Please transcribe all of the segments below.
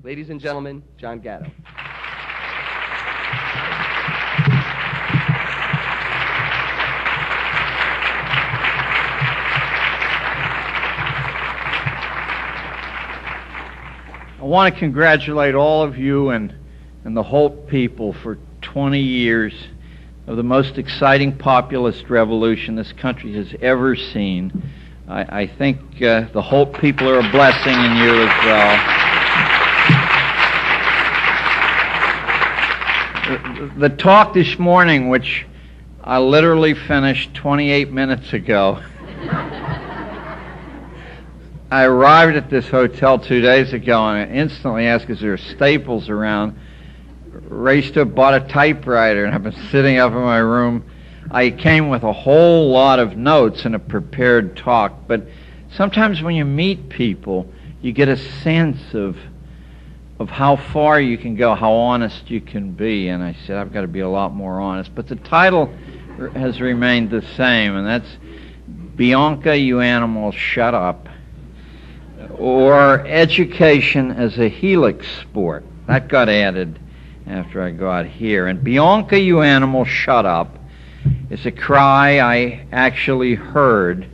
Ladies and gentlemen, John Gatto. I want to congratulate all of you and the Holt people for 20 years of the most exciting populist revolution this country has ever seen. I think the Holt people are a blessing in you as well. The talk this morning, which I literally finished 28 minutes ago, I arrived at this hotel 2 days ago and I instantly asked, is there Staples around? Raced up, bought a typewriter, and I've been sitting up in my room. I came with a whole lot of notes and a prepared talk, but sometimes when you meet people, you get a sense of how far you can go, how honest you can be, and I said, I've got to be a lot more honest. But the title has remained the same, and that's Bianca, You Animal, Shut Up, or Education as a Helix Sport. That got added after I got here. And Bianca, You Animal, Shut Up is a cry I actually heard.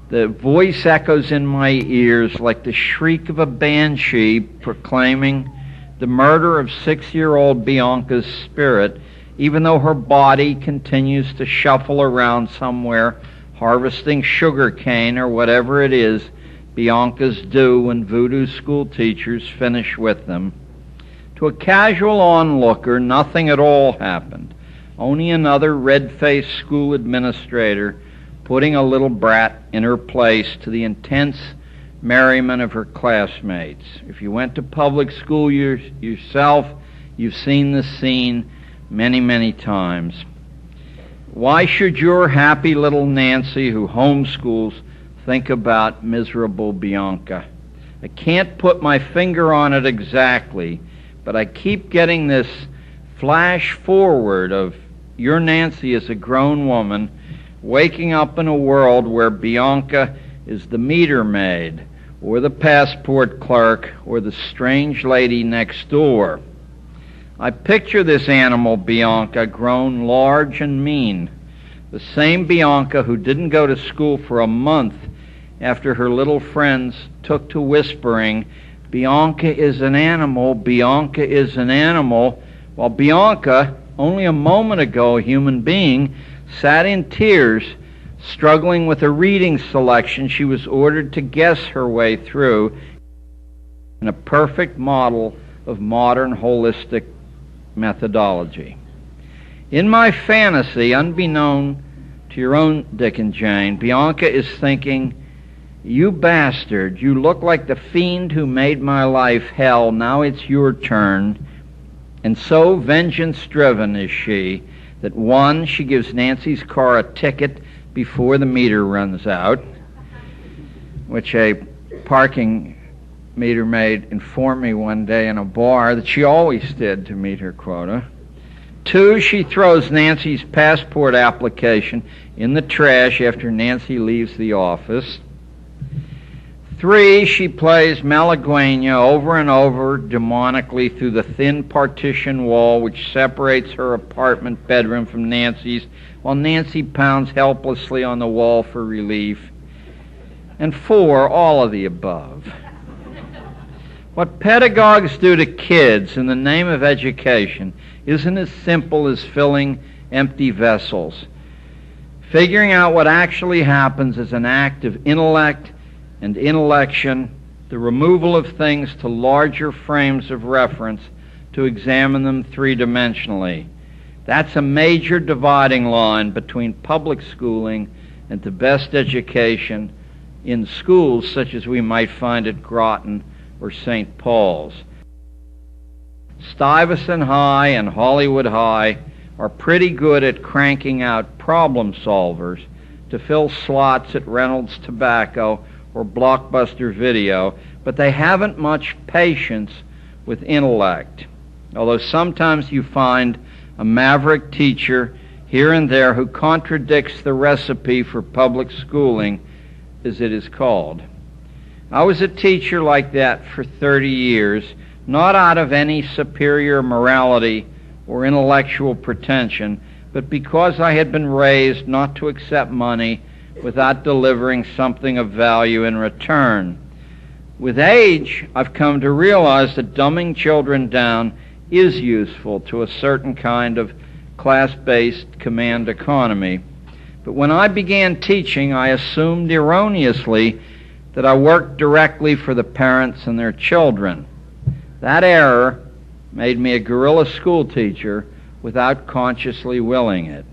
The voice echoes in my ears like the shriek of a banshee proclaiming the murder of 6-year-old Bianca's spirit, even though her body continues to shuffle around somewhere, harvesting sugar cane or whatever it is Biancas do when voodoo school teachers finish with them. To a casual onlooker, nothing at all happened. Only another red-faced school administrator putting a little brat in her place to the intense merriment of her classmates. If you went to public school yourself, you've seen this scene many, many times. Why should your happy little Nancy who homeschools think about miserable Bianca? I can't put my finger on it exactly, but I keep getting this flash forward of your Nancy as a grown woman waking up in a world where Bianca is the meter maid or the passport clerk or the strange lady next door. I picture this animal Bianca grown large and mean, the same Bianca who didn't go to school for a month after her little friends took to whispering, Bianca is an animal, Bianca is an animal, while Bianca, only a moment ago a human being, sat in tears, struggling with a reading selection she was ordered to guess her way through in a perfect model of modern holistic methodology. In my fantasy, unbeknown to your own Dick and Jane, Bianca is thinking, you bastard, you look like the fiend who made my life hell, now it's your turn. And so vengeance-driven is she, that one, she gives Nancy's car a ticket before the meter runs out, which a parking meter maid informed me one day in a bar that she always did to meet her quota. 2, she throws Nancy's passport application in the trash after Nancy leaves the office. 3, she plays Malagueña over and over demonically through the thin partition wall which separates her apartment bedroom from Nancy's, while Nancy pounds helplessly on the wall for relief. And 4, all of the above. What pedagogues do to kids in the name of education isn't as simple as filling empty vessels. Figuring out what actually happens is an act of intellect and intellection, the removal of things to larger frames of reference to examine them three-dimensionally. That's a major dividing line between public schooling and the best education in schools such as we might find at Groton or St. Paul's. Stuyvesant High and Hollywood High are pretty good at cranking out problem solvers to fill slots at Reynolds Tobacco or Blockbuster Video, but they haven't much patience with intellect. Although sometimes you find a maverick teacher here and there who contradicts the recipe for public schooling, as it is called. I was a teacher like that for 30 years, not out of any superior morality or intellectual pretension, but because I had been raised not to accept money without delivering something of value in return. With age, I've come to realize that dumbing children down is useful to a certain kind of class-based command economy. But when I began teaching, I assumed erroneously that I worked directly for the parents and their children. That error made me a guerrilla school teacher without consciously willing it.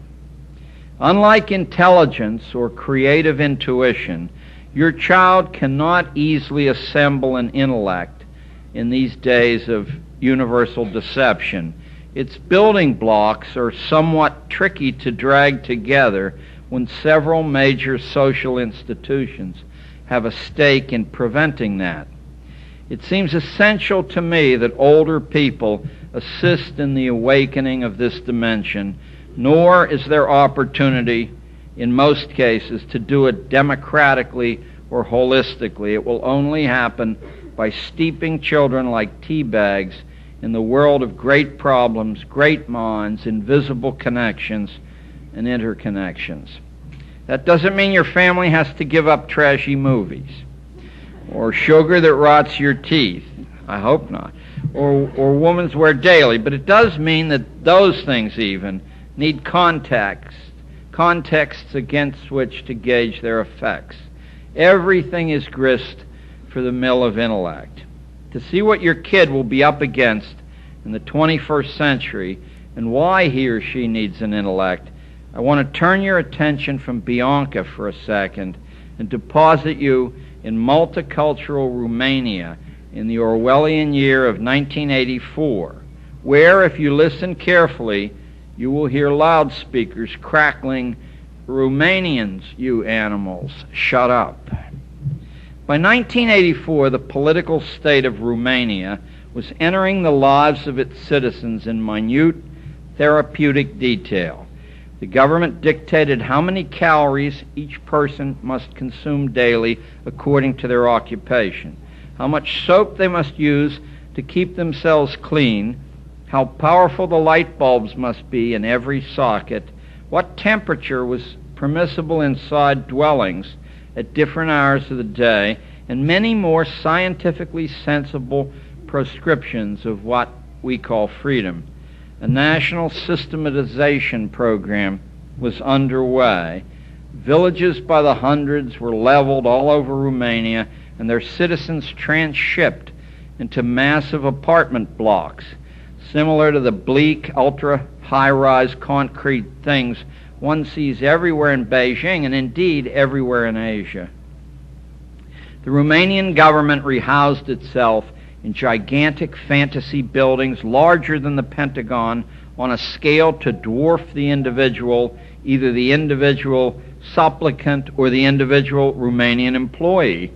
Unlike intelligence or creative intuition, your child cannot easily assemble an intellect in these days of universal deception. Its building blocks are somewhat tricky to drag together when several major social institutions have a stake in preventing that. It seems essential to me that older people assist in the awakening of this dimension, nor is there opportunity in most cases to do it democratically or holistically. It will only happen by steeping children like tea bags in the world of great problems, great minds, invisible connections, and interconnections. That doesn't mean your family has to give up trashy movies or sugar that rots your teeth. I hope not. Or women's wear daily. But it does mean that those things even need contexts against which to gauge their effects. Everything is grist for the mill of intellect. To see what your kid will be up against in the 21st century and why he or she needs an intellect, I want to turn your attention from Bianca for a second and deposit you in multicultural Romania in the Orwellian year of 1984, where, if you listen carefully, you will hear loudspeakers crackling, "Romanians, you animals, shut up." By 1984, the political state of Romania was entering the lives of its citizens in minute therapeutic detail. The government dictated how many calories each person must consume daily according to their occupation, how much soap they must use to keep themselves clean, how powerful the light bulbs must be in every socket, what temperature was permissible inside dwellings at different hours of the day, and many more scientifically sensible proscriptions of what we call freedom. A national systematization program was underway. Villages by the hundreds were leveled all over Romania and their citizens transshipped into massive apartment blocks, similar to the bleak, ultra-high-rise concrete things one sees everywhere in Beijing and indeed everywhere in Asia. The Romanian government rehoused itself in gigantic fantasy buildings larger than the Pentagon on a scale to dwarf the individual, either the individual supplicant or the individual Romanian employee.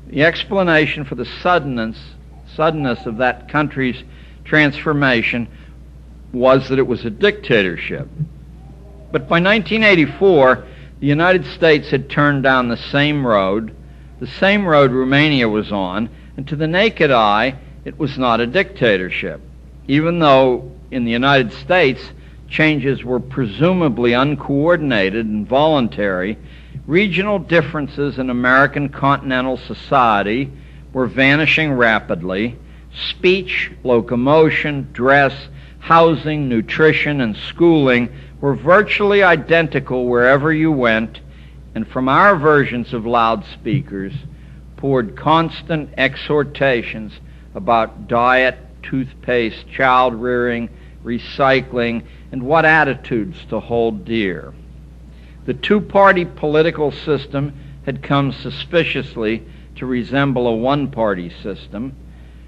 The explanation for the suddenness of that country's transformation was that it was a dictatorship. But by 1984, the United States had turned down the same road Romania was on, and to the naked eye, it was not a dictatorship. Even though in the United States, changes were presumably uncoordinated and voluntary, regional differences in American continental society were vanishing rapidly. Speech, locomotion, dress, housing, nutrition, and schooling were virtually identical wherever you went, and from our versions of loudspeakers poured constant exhortations about diet, toothpaste, child-rearing, recycling, and what attitudes to hold dear. The two-party political system had come suspiciously to resemble a one-party system.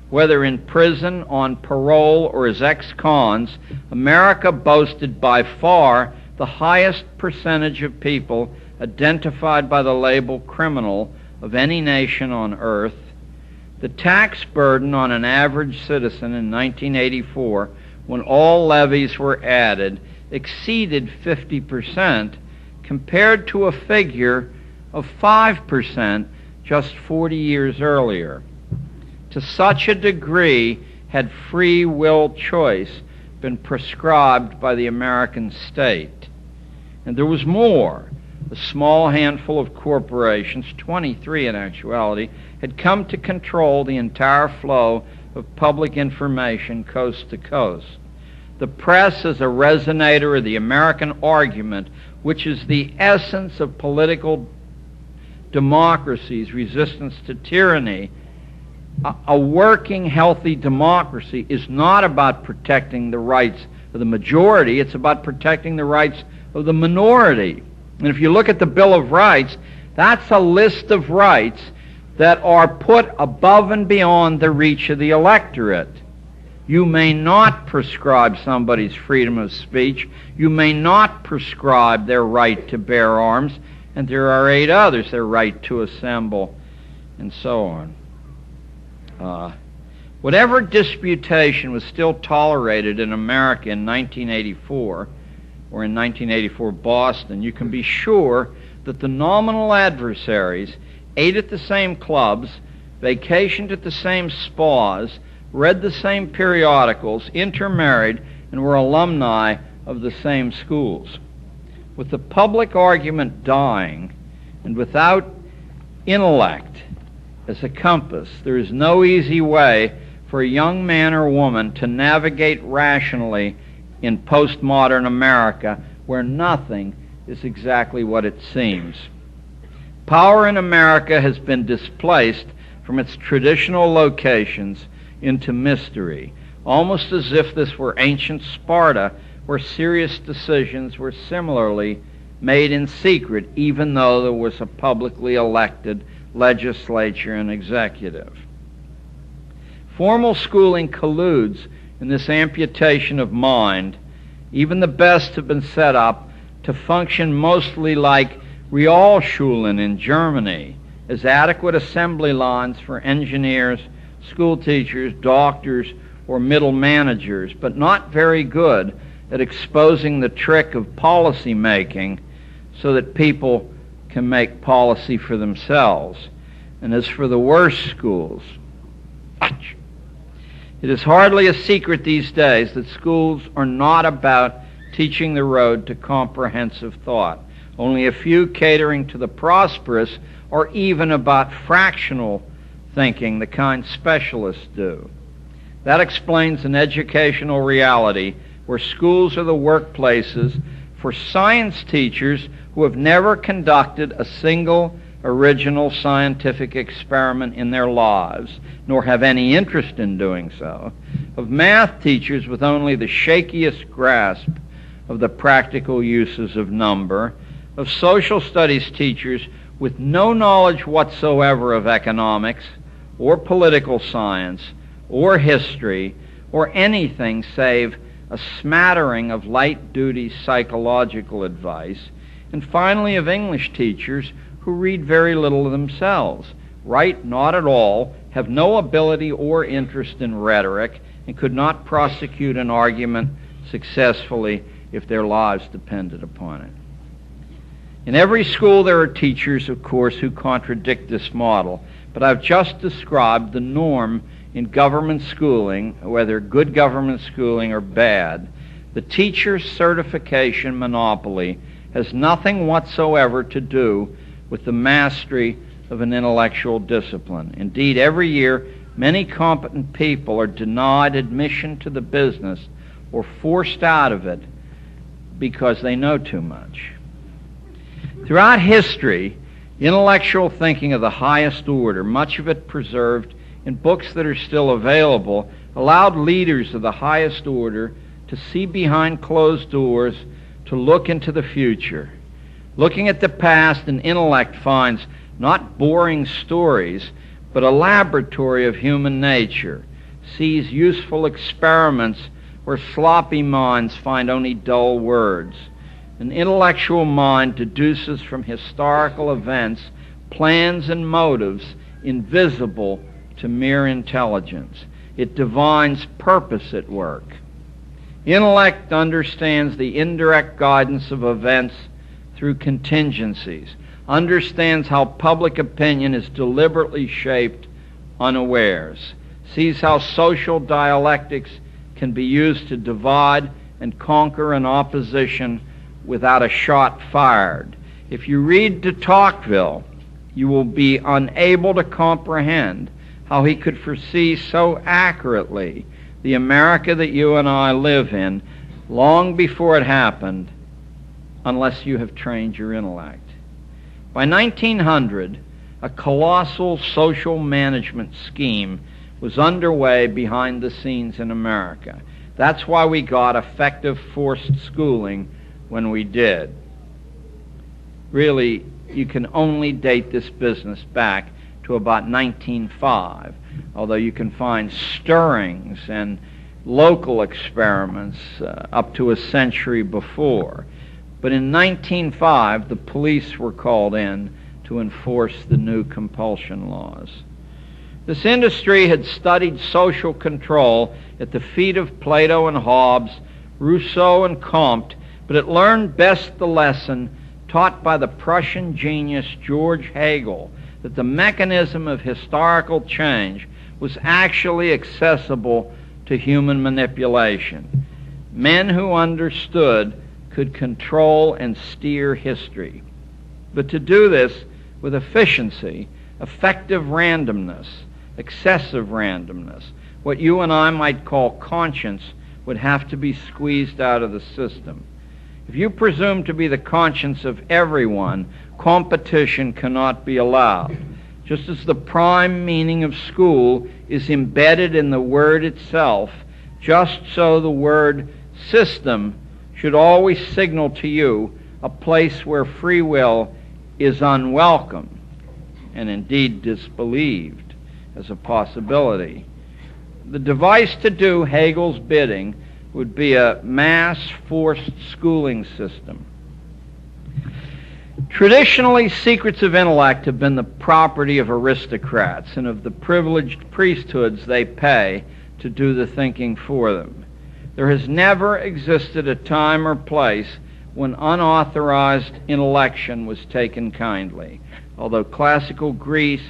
Whether in prison, on parole, or as ex-cons, America boasted by far the highest percentage of people identified by the label criminal of any nation on earth. The tax burden on an average citizen in 1984, when all levies were added, exceeded 50%, compared to a figure of 5% just 40 years earlier. To such a degree had free will choice been prescribed by the American state. And there was more. A small handful of corporations, 23 in actuality, had come to control the entire flow of public information coast to coast. The press is a resonator of the American argument, which is the essence of political democracy's resistance to tyranny. A working, healthy democracy is not about protecting the rights of the majority, it's about protecting the rights of the minority. And if you look at the Bill of Rights, that's a list of rights that are put above and beyond the reach of the electorate. You may not prescribe somebody's freedom of speech. You may not prescribe their right to bear arms. And there are 8 others, their right to assemble, and so on. Whatever disputation was still tolerated in America in 1984, or in 1984 Boston, you can be sure that the nominal adversaries ate at the same clubs, vacationed at the same spas, read the same periodicals, intermarried, and were alumni of the same schools. With the public argument dying, and without intellect as a compass, there is no easy way for a young man or woman to navigate rationally in postmodern America, where nothing is exactly what it seems. Power in America has been displaced from its traditional locations into mystery, almost as if this were ancient Sparta, where serious decisions were similarly made in secret, even though there was a publicly elected legislature and executive. Formal schooling colludes in this amputation of mind. Even the best have been set up to function mostly like Realschulen in Germany, as adequate assembly lines for engineers, school teachers, doctors, or middle managers, but not very good at exposing the trick of policy making so that people can make policy for themselves. And as for the worst schools, it is hardly a secret these days that schools are not about teaching the road to comprehensive thought. Only a few catering to the prosperous, or even about fractional thinking, the kind specialists do. That explains an educational reality where schools are the workplaces for science teachers who have never conducted a single original scientific experiment in their lives, nor have any interest in doing so, of math teachers with only the shakiest grasp of the practical uses of number, of social studies teachers with no knowledge whatsoever of economics, or political science, or history, or anything save a smattering of light-duty psychological advice, and finally of English teachers who read very little themselves, write not at all, have no ability or interest in rhetoric, and could not prosecute an argument successfully if their lives depended upon it. In every school there are teachers, of course, who contradict this model, but I've just described the norm in government schooling, whether good government schooling or bad. The teacher certification monopoly has nothing whatsoever to do with the mastery of an intellectual discipline. Indeed, every year, many competent people are denied admission to the business or forced out of it because they know too much. Throughout history, intellectual thinking of the highest order, much of it preserved in books that are still available, allowed leaders of the highest order to see behind closed doors, to look into the future. Looking at the past, an intellect finds not boring stories, but a laboratory of human nature, sees useful experiments where sloppy minds find only dull words. An intellectual mind deduces from historical events plans and motives invisible to mere intelligence. It divines purpose at work. Intellect understands the indirect guidance of events through contingencies, understands how public opinion is deliberately shaped unawares, sees how social dialectics can be used to divide and conquer an opposition without a shot fired. If you read de Tocqueville, you will be unable to comprehend how he could foresee so accurately the America that you and I live in long before it happened, unless you have trained your intellect. By 1900, a colossal social management scheme was underway behind the scenes in America. That's why we got effective forced schooling when we did. Really, you can only date this business back to about 1905, although you can find stirrings and local experiments up to a century before. But in 1905, the police were called in to enforce the new compulsion laws. This industry had studied social control at the feet of Plato and Hobbes, Rousseau and Comte, but it learned best the lesson taught by the Prussian genius George Hegel, that the mechanism of historical change was actually accessible to human manipulation. Men who understood could control and steer history. But to do this with efficiency, effective randomness, excessive randomness, what you and I might call conscience, would have to be squeezed out of the system. If you presume to be the conscience of everyone, competition cannot be allowed. Just as the prime meaning of school is embedded in the word itself, just so the word system should always signal to you a place where free will is unwelcome and indeed disbelieved as a possibility. The device to do Hegel's bidding would be a mass forced schooling system. Traditionally, secrets of intellect have been the property of aristocrats and of the privileged priesthoods they pay to do the thinking for them. There has never existed a time or place when unauthorized intellection was taken kindly, although classical Greece,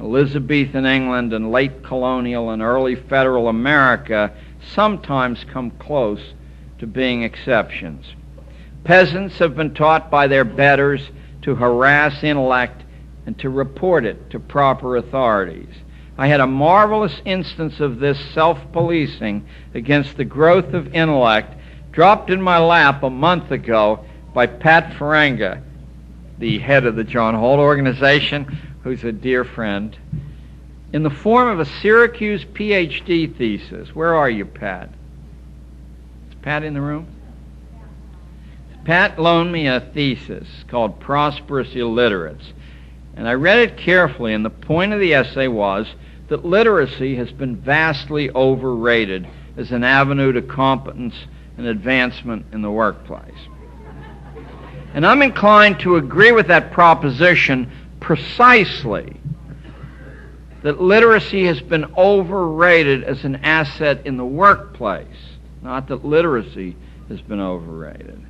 Elizabethan England, and late colonial and early federal America sometimes come close to being exceptions. Peasants have been taught by their betters to harass intellect and to report it to proper authorities. I had a marvelous instance of this self-policing against the growth of intellect dropped in my lap a month ago by Pat Ferenga, the head of the John Holt organization, who's a dear friend, in the form of a Syracuse PhD thesis. Where are you, Pat? Is Pat in the room? Pat loaned me a thesis called Prosperous Illiterates, and I read it carefully, and the point of the essay was that literacy has been vastly overrated as an avenue to competence and advancement in the workplace. And I'm inclined to agree with that proposition precisely, that literacy has been overrated as an asset in the workplace, not that literacy has been overrated.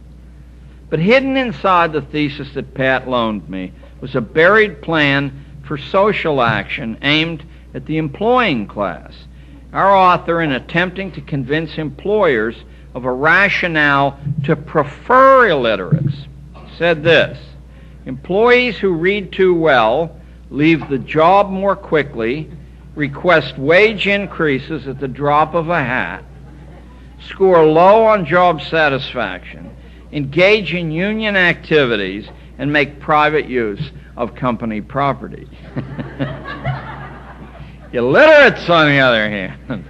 But hidden inside the thesis that Pat loaned me was a buried plan for social action aimed at the employing class. Our author, in attempting to convince employers of a rationale to prefer illiterates, said this: employees who read too well leave the job more quickly, request wage increases at the drop of a hat, score low on job satisfaction, engage in union activities, and make private use of company property. Illiterates, on the other hand,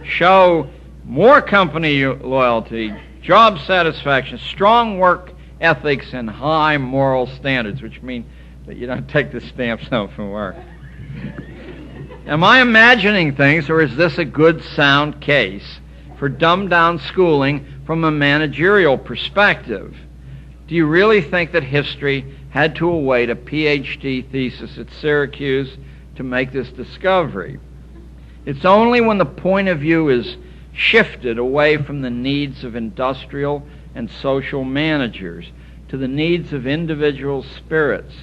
show more company loyalty, job satisfaction, strong work ethics, and high moral standards, which mean that you don't take the stamps home from work. Am I imagining things, or is this a good, sound case for dumbed-down schooling from a managerial perspective? Do you really think that history had to await a PhD thesis at Syracuse to make this discovery? It's only when the point of view is shifted away from the needs of industrial and social managers to the needs of individual spirits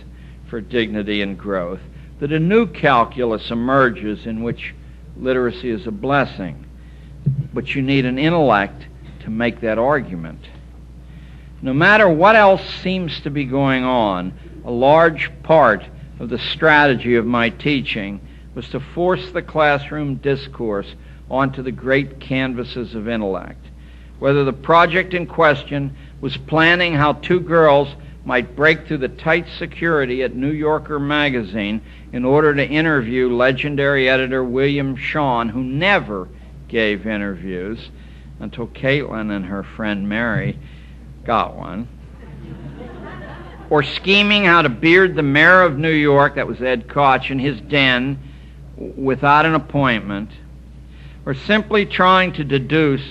for dignity and growth that a new calculus emerges in which literacy is a blessing. But you need an intellect to make that argument. No matter what else seems to be going on, a large part of the strategy of my teaching was to force the classroom discourse onto the great canvases of intellect. Whether the project in question was planning how two girls might break through the tight security at New Yorker magazine in order to interview legendary editor William Shawn, who never gave interviews until Caitlin and her friend Mary got one, or scheming how to beard the mayor of New York, that was Ed Koch, in his den without an appointment, or simply trying to deduce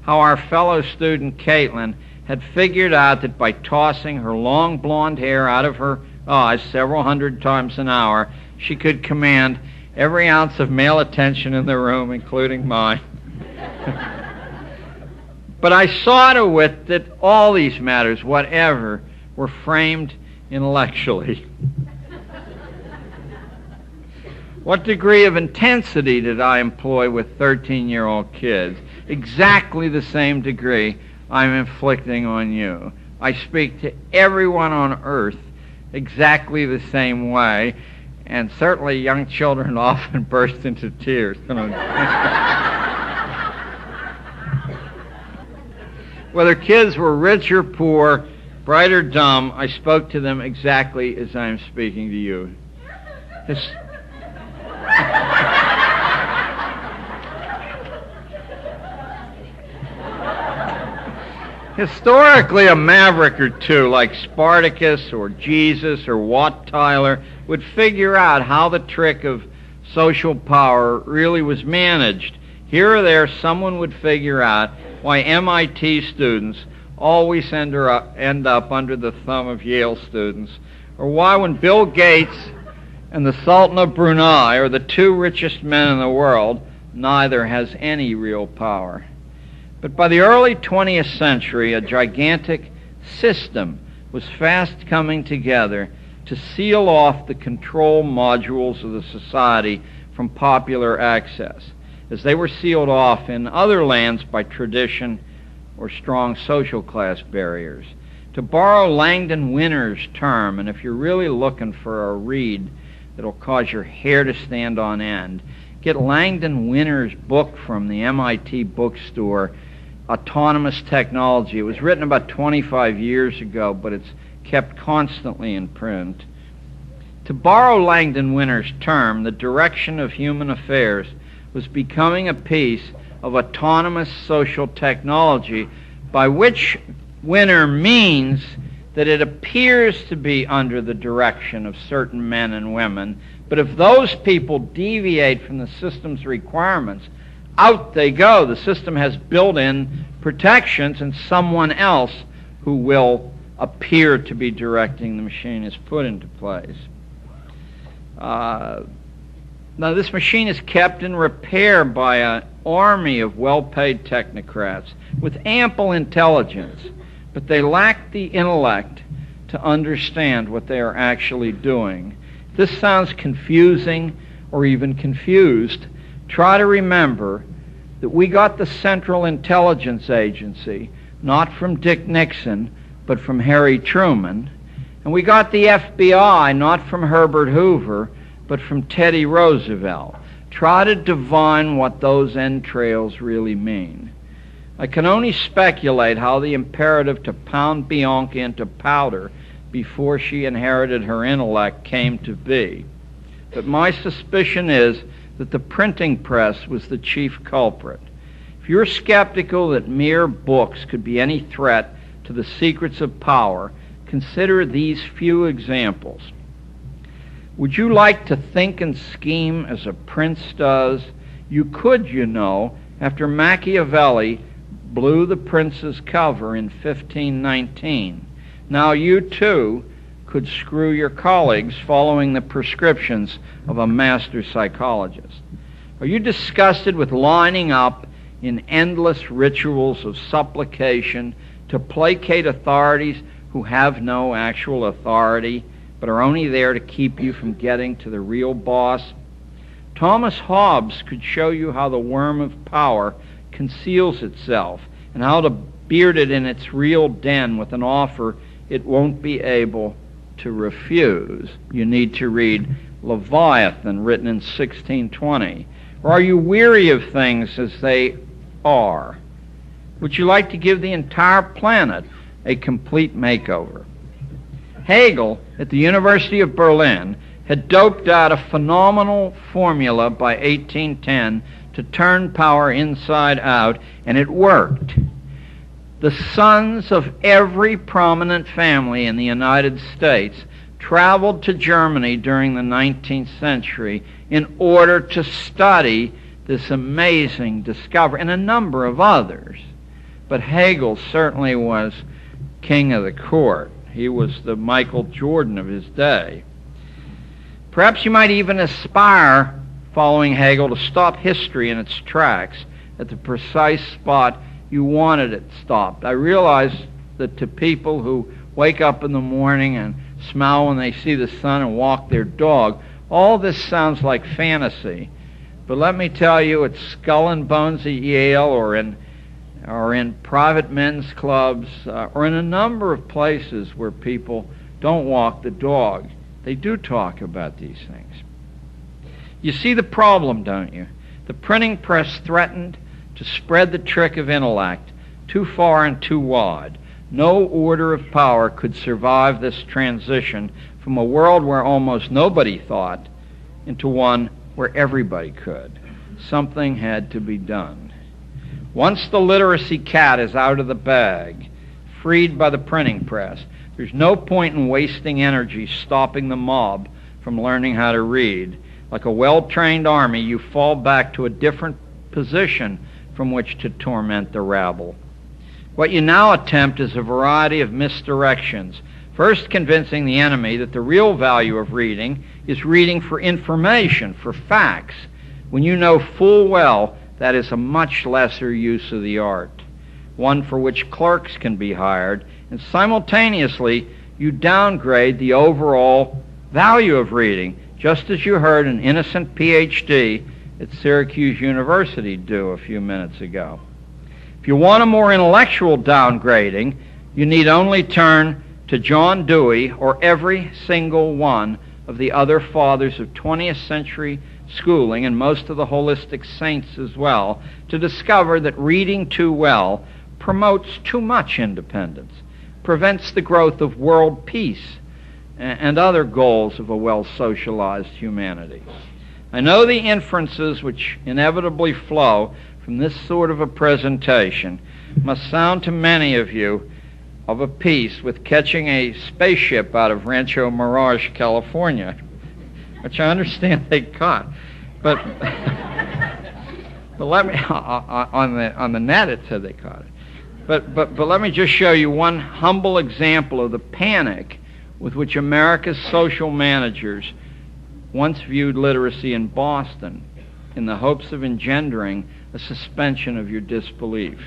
how our fellow student Caitlin had figured out that by tossing her long blonde hair out of her eyes several hundred times an hour, she could command every ounce of male attention in the room, including mine. But I saw to it that all these matters, whatever, were framed intellectually. What degree of intensity did I employ with 13-year-old kids? Exactly the same degree I'm inflicting on you. I speak to everyone on earth exactly the same way, and certainly young children often burst into tears. Whether kids were rich or poor, bright or dumb, I spoke to them exactly as I am speaking to you. Historically, a maverick or two, like Spartacus or Jesus or Wat Tyler, would figure out how the trick of social power really was managed. Here or there, someone would figure out why MIT students always end up under the thumb of Yale students, or why when Bill Gates and the Sultan of Brunei are the two richest men in the world, neither has any real power. But by the early 20th century, a gigantic system was fast coming together to seal off the control modules of the society from popular access, as they were sealed off in other lands by tradition or strong social class barriers. To borrow Langdon Winner's term, and if you're really looking for a read that'll cause your hair to stand on end, get Langdon Winner's book from the MIT bookstore, Autonomous Technology. It was written about 25 years ago, but it's kept constantly in print. To borrow Langdon Winner's term, the direction of human affairs was becoming a piece of autonomous social technology, by which Winner means that it appears to be under the direction of certain men and women, but if those people deviate from the system's requirements, out they go. The system has built-in protections, and someone else who will appear to be directing the machine is put into place. Now, this machine is kept in repair by an army of well-paid technocrats with ample intelligence, but they lack the intellect to understand what they are actually doing. If this sounds confusing or even confused, try to remember that we got the Central Intelligence Agency not from Dick Nixon, but from Harry Truman, and we got the FBI not from Herbert Hoover, but from Teddy Roosevelt. Try to divine what those entrails really mean. I can only speculate how the imperative to pound Bianca into powder before she inherited her intellect came to be. But my suspicion is that the printing press was the chief culprit. If you're skeptical that mere books could be any threat to the secrets of power, consider these few examples. Would you like to think and scheme as a prince does? You could, you know, after Machiavelli blew the prince's cover in 1519. Now you, too, could screw your colleagues following the prescriptions of a master psychologist. Are you disgusted with lining up in endless rituals of supplication to placate authorities who have no actual authority, but are only there to keep you from getting to the real boss? Thomas Hobbes could show you how the worm of power conceals itself and how to beard it in its real den with an offer it won't be able to refuse. You need to read Leviathan, written in 1620. Or are you weary of things as they are? Would you like to give the entire planet a complete makeover? Hegel, at the University of Berlin, had doped out a phenomenal formula by 1810 to turn power inside out, and it worked. The sons of every prominent family in the United States traveled to Germany during the 19th century in order to study this amazing discovery, and a number of others. But Hegel certainly was king of the court. He was the Michael Jordan of his day. Perhaps you might even aspire, following Hegel, to stop history in its tracks at the precise spot you wanted it stopped. I realize that to people who wake up in the morning and smile when they see the sun and walk their dog, all this sounds like fantasy. But let me tell you, at Skull and Bones at Yale, or in private men's clubs, or in a number of places where people don't walk the dog, they do talk about these things. You see the problem, don't you? The printing press threatened to spread the trick of intellect too far and too wide. No order of power could survive this transition from a world where almost nobody thought into one where everybody could. Something had to be done. Once the literacy cat is out of the bag, freed by the printing press, there's no point in wasting energy stopping the mob from learning how to read. Like a well-trained army, you fall back to a different position from which to torment the rabble. What you now attempt is a variety of misdirections. First, convincing the enemy that the real value of reading is reading for information, for facts, when you know full well that is a much lesser use of the art, one for which clerks can be hired, and simultaneously you downgrade the overall value of reading, just as you heard an innocent PhD at Syracuse University do a few minutes ago. If you want a more intellectual downgrading, you need only turn to John Dewey or every single one of the other fathers of 20th century schooling, and most of the holistic saints as well, to discover that reading too well promotes too much independence, prevents the growth of world peace and other goals of a well-socialized humanity. I know the inferences which inevitably flow from this sort of a presentation must sound to many of you of a piece with catching a spaceship out of Rancho Mirage, California, which I understand they caught. But let me on the net it said they caught it. But let me just show you one humble example of the panic with which America's social managers once viewed literacy in Boston in the hopes of engendering a suspension of your disbelief.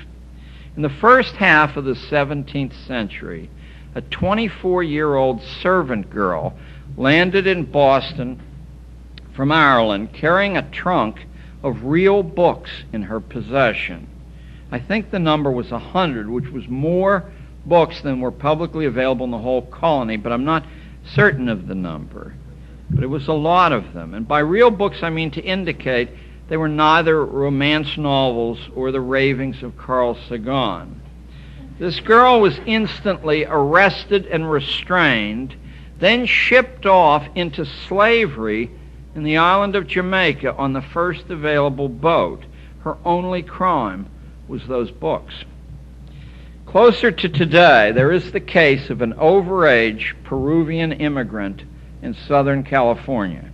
In the first half of the 17th century, a 24-year-old servant girl landed in Boston from Ireland carrying a trunk of real books in her possession. I think the number was 100, which was more books than were publicly available in the whole colony, but I'm not certain of the number. But it was a lot of them. And by real books, I mean to indicate they were neither romance novels or the ravings of Carl Sagan. This girl was instantly arrested and restrained, then shipped off into slavery in the island of Jamaica on the first available boat. Her only crime was those books. Closer to today, there is the case of an overage Peruvian immigrant in Southern California,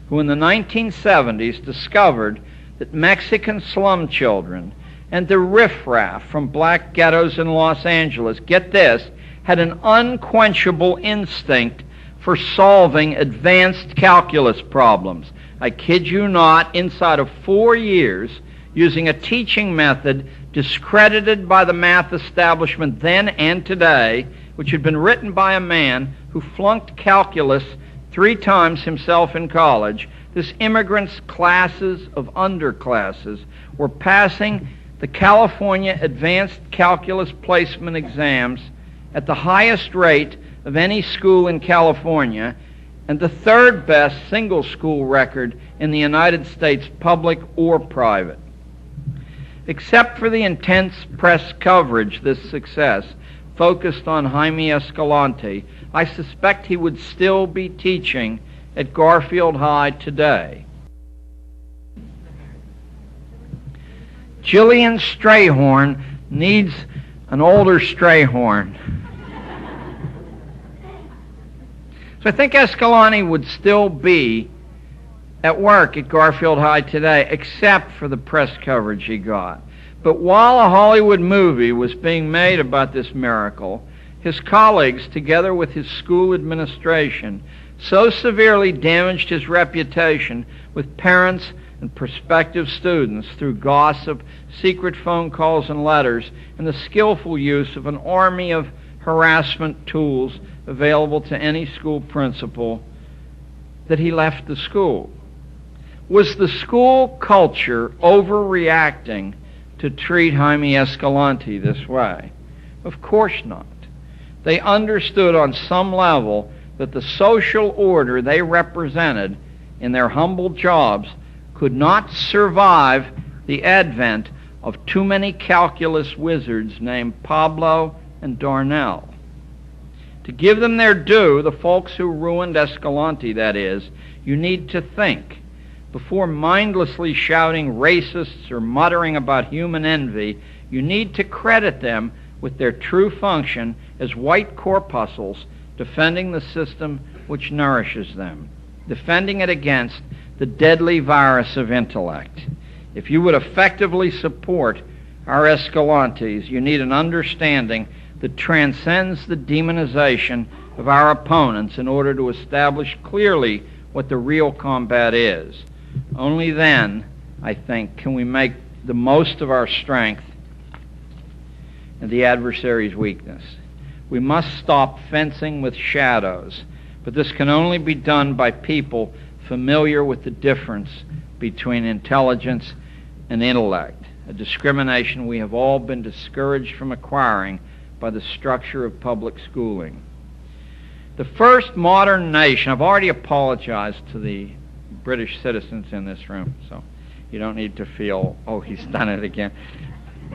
who in the 1970s discovered that Mexican slum children and the riffraff from black ghettos in Los Angeles, get this, had an unquenchable instinct for solving advanced calculus problems. I kid you not, inside of 4 years, using a teaching method discredited by the math establishment then and today, which had been written by a man who flunked calculus 3 times himself in college, This immigrants' classes of underclasses were passing the California Advanced Calculus Placement exams at the highest rate of any school in California and the third best single school record in the United States, public or private. Except for the intense press coverage this success focused on Jaime Escalante, I suspect he would still be teaching at Garfield High today. Jillian Strayhorn needs an older Strayhorn. So I think Escalante would still be at work at Garfield High today, except for the press coverage he got. But while a Hollywood movie was being made about this miracle, his colleagues, together with his school administration, so severely damaged his reputation with parents and prospective students through gossip, secret phone calls and letters, and the skillful use of an army of harassment tools available to any school principal, that he left the school. Was the school culture overreacting to treat Jaime Escalante this way? Of course not. They understood on some level that the social order they represented in their humble jobs could not survive the advent of too many calculus wizards named Pablo and Darnell. To give them their due, the folks who ruined Escalante, that is, you need to think. Before mindlessly shouting racists or muttering about human envy, you need to credit them with their true function as white corpuscles defending the system which nourishes them, defending it against the deadly virus of intellect. If you would effectively support our Escalantes, you need an understanding that transcends the demonization of our opponents in order to establish clearly what the real combat is. Only then, I think, can we make the most of our strength and the adversary's weakness. We must stop fencing with shadows, but this can only be done by people familiar with the difference between intelligence and intellect, a discrimination we have all been discouraged from acquiring by the structure of public schooling. The first modern nation, I've already apologized to the British citizens in this room, so you don't need to feel, oh, he's done it again.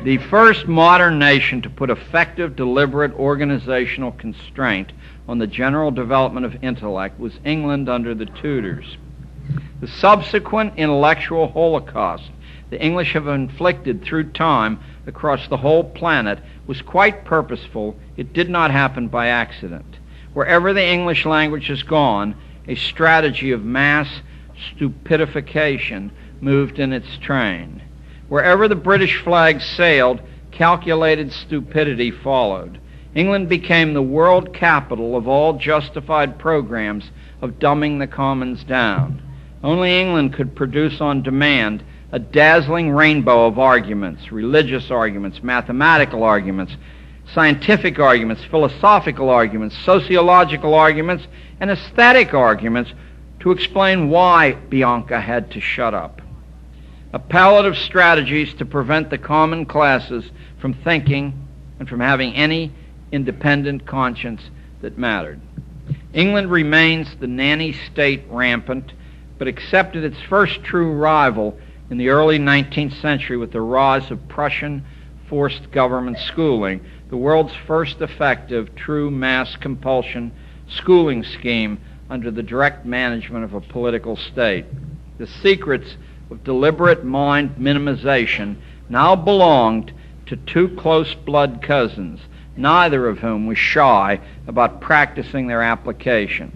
The first modern nation to put effective, deliberate organizational constraint on the general development of intellect was England under the Tudors. The subsequent intellectual holocaust the English have inflicted through time across the whole planet was quite purposeful. It did not happen by accident. Wherever the English language has gone, a strategy of mass stupidification moved in its train. Wherever the British flag sailed, calculated stupidity followed. England became the world capital of all justified programs of dumbing the commons down. Only England could produce on demand a dazzling rainbow of arguments, religious arguments, mathematical arguments, scientific arguments, philosophical arguments, sociological arguments, and aesthetic arguments to explain why Bianca had to shut up. A palette of strategies to prevent the common classes from thinking and from having any independent conscience that mattered. England remains the nanny state rampant, but accepted its first true rival in the early 19th century with the rise of Prussian forced government schooling, the world's first effective true mass compulsion schooling scheme under the direct management of a political state. The secrets of deliberate mind minimization now belonged to two close blood cousins, neither of whom was shy about practicing their application.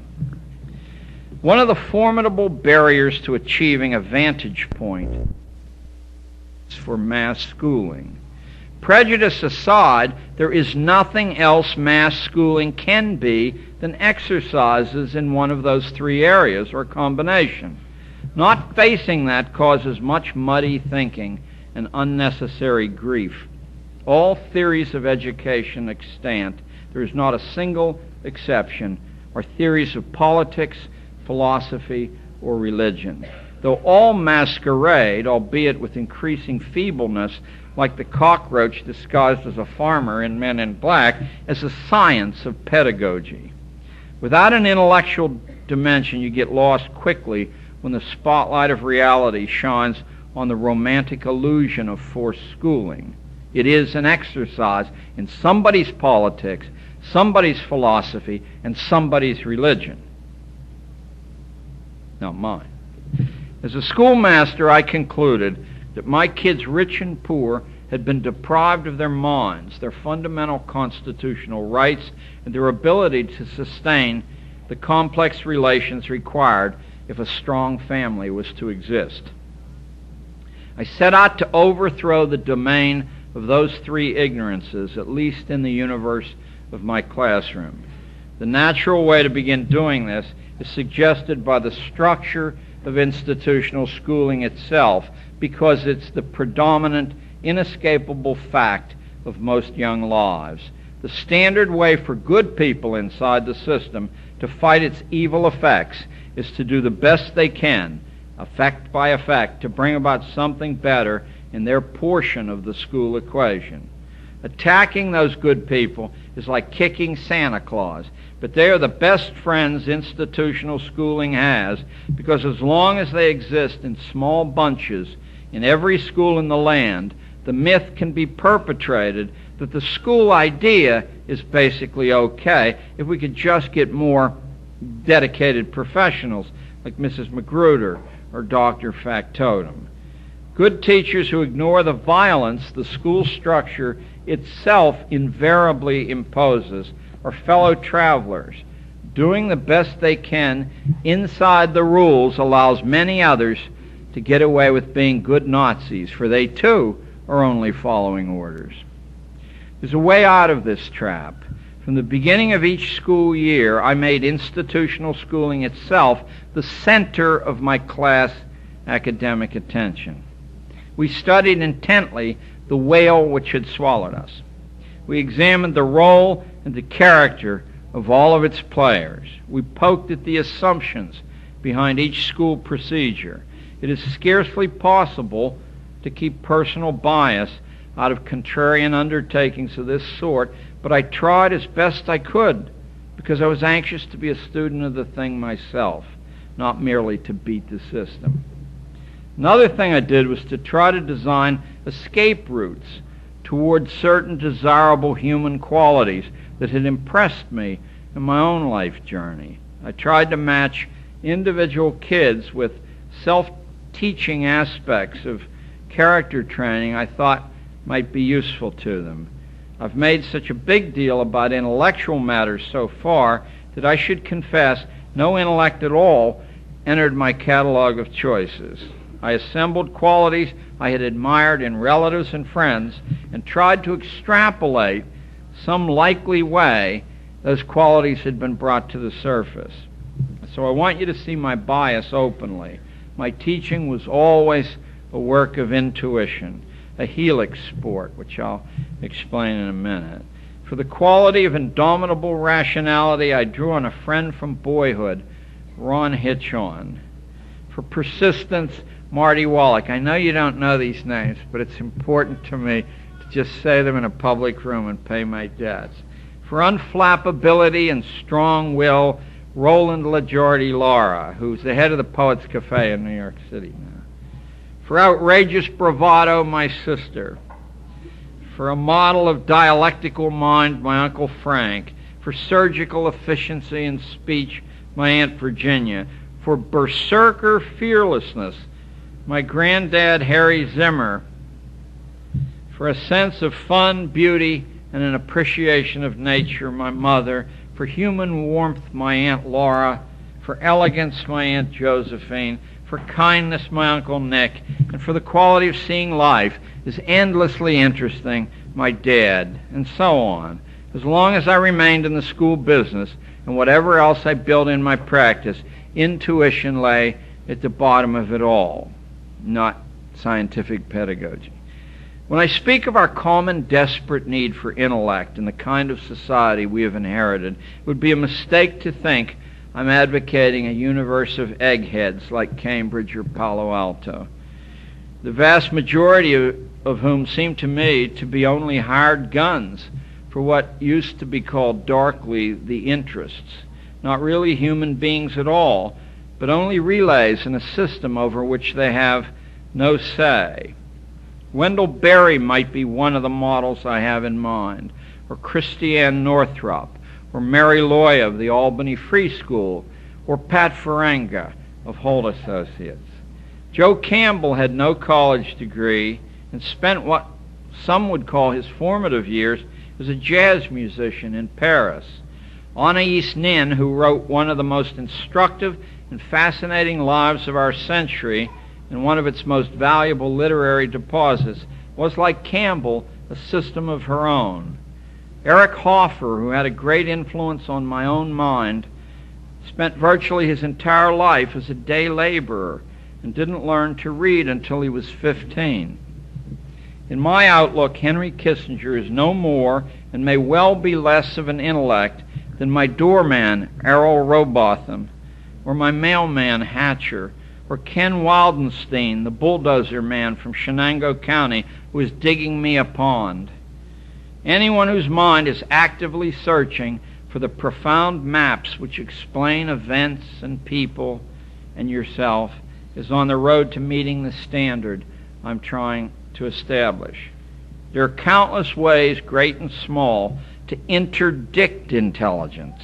One of the formidable barriers to achieving a vantage point is for mass schooling. Prejudice aside, there is nothing else mass schooling can be than exercises in one of those three areas or combination. Not facing that causes much muddy thinking and unnecessary grief. All theories of education extant, there is not a single exception, are theories of politics, philosophy, or religion, though all masquerade, albeit with increasing feebleness, like the cockroach disguised as a farmer in Men in Black, as a science of pedagogy. Without an intellectual dimension, you get lost quickly when the spotlight of reality shines on the romantic illusion of forced schooling. It is an exercise in somebody's politics, somebody's philosophy, and somebody's religion. Not mine. As a schoolmaster, I concluded that my kids, rich and poor, had been deprived of their minds, their fundamental constitutional rights, and their ability to sustain the complex relations required if a strong family was to exist. I set out to overthrow the domain of those three ignorances, at least in the universe of my classroom. The natural way to begin doing this is suggested by the structure of institutional schooling itself, because it's the predominant, inescapable fact of most young lives. The standard way for good people inside the system to fight its evil effects is to do the best they can, effect by effect, to bring about something better in their portion of the school equation. Attacking those good people is like kicking Santa Claus, but they are the best friends institutional schooling has, because as long as they exist in small bunches in every school in the land, the myth can be perpetrated that the school idea is basically okay if we could just get more dedicated professionals like Mrs. Magruder or Dr. Factotum. Good teachers who ignore the violence the school structure itself invariably imposes are fellow travelers. Doing the best they can inside the rules allows many others to get away with being good Nazis, for they too are only following orders. There's a way out of this trap. From the beginning of each school year, I made institutional schooling itself the center of my class academic attention. We studied intently the whale which had swallowed us. We examined the role and the character of all of its players. We poked at the assumptions behind each school procedure. It is scarcely possible to keep personal bias out of contrarian undertakings of this sort, but I tried as best I could because I was anxious to be a student of the thing myself, not merely to beat the system. Another thing I did was to try to design escape routes towards certain desirable human qualities that had impressed me in my own life journey. I tried to match individual kids with self-teaching aspects of character training I thought might be useful to them. I've made such a big deal about intellectual matters so far that I should confess no intellect at all entered my catalog of choices. I assembled qualities I had admired in relatives and friends and tried to extrapolate some likely way those qualities had been brought to the surface. So I want you to see my bias openly. My teaching was always a work of intuition, a Helix sport, which I'll explain in a minute. For the quality of indomitable rationality, I drew on a friend from boyhood, Ron Hitchon. For persistence, Marty Wallach. I know you don't know these names, but it's important to me to just say them in a public room and pay my debts. For unflappability and strong will, Roland LaJordi Lara, who's the head of the Poets Cafe in New York City now. For outrageous bravado, my sister. For a model of dialectical mind, my Uncle Frank. For surgical efficiency in speech, my Aunt Virginia. For berserker fearlessness, my granddad Harry Zimmer. For a sense of fun, beauty, and an appreciation of nature, my mother. For human warmth, my Aunt Laura. For elegance, my Aunt Josephine. For kindness, my Uncle Nick. And for the quality of seeing life is endlessly interesting, my dad, and so on. As long as I remained in the school business and whatever else I built in my practice, intuition lay at the bottom of it all, not scientific pedagogy. When I speak of our common desperate need for intellect and the kind of society we have inherited, it would be a mistake to think I'm advocating a universe of eggheads like Cambridge or Palo Alto, the vast majority of whom seem to me to be only hired guns for what used to be called darkly the interests, not really human beings at all, but only relays in a system over which they have no say. Wendell Berry might be one of the models I have in mind, or Christiane Northrup, or Mary Loy of the Albany Free School, or Pat Ferenga of Holt Associates. Joe Campbell had no college degree and spent what some would call his formative years as a jazz musician in Paris. Anais Nin, who wrote one of the most instructive and fascinating lives of our century and one of its most valuable literary deposits, was, like Campbell, a system of her own. Eric Hoffer, who had a great influence on my own mind, spent virtually his entire life as a day laborer and didn't learn to read until he was 15. In my outlook, Henry Kissinger is no more and may well be less of an intellect than my doorman, Errol Robotham, or my mailman, Hatcher, or Ken Wildenstein, the bulldozer man from Shenango County, who is digging me a pond. Anyone whose mind is actively searching for the profound maps which explain events and people and yourself is on the road to meeting the standard I'm trying to establish. There are countless ways, great and small, to interdict intelligence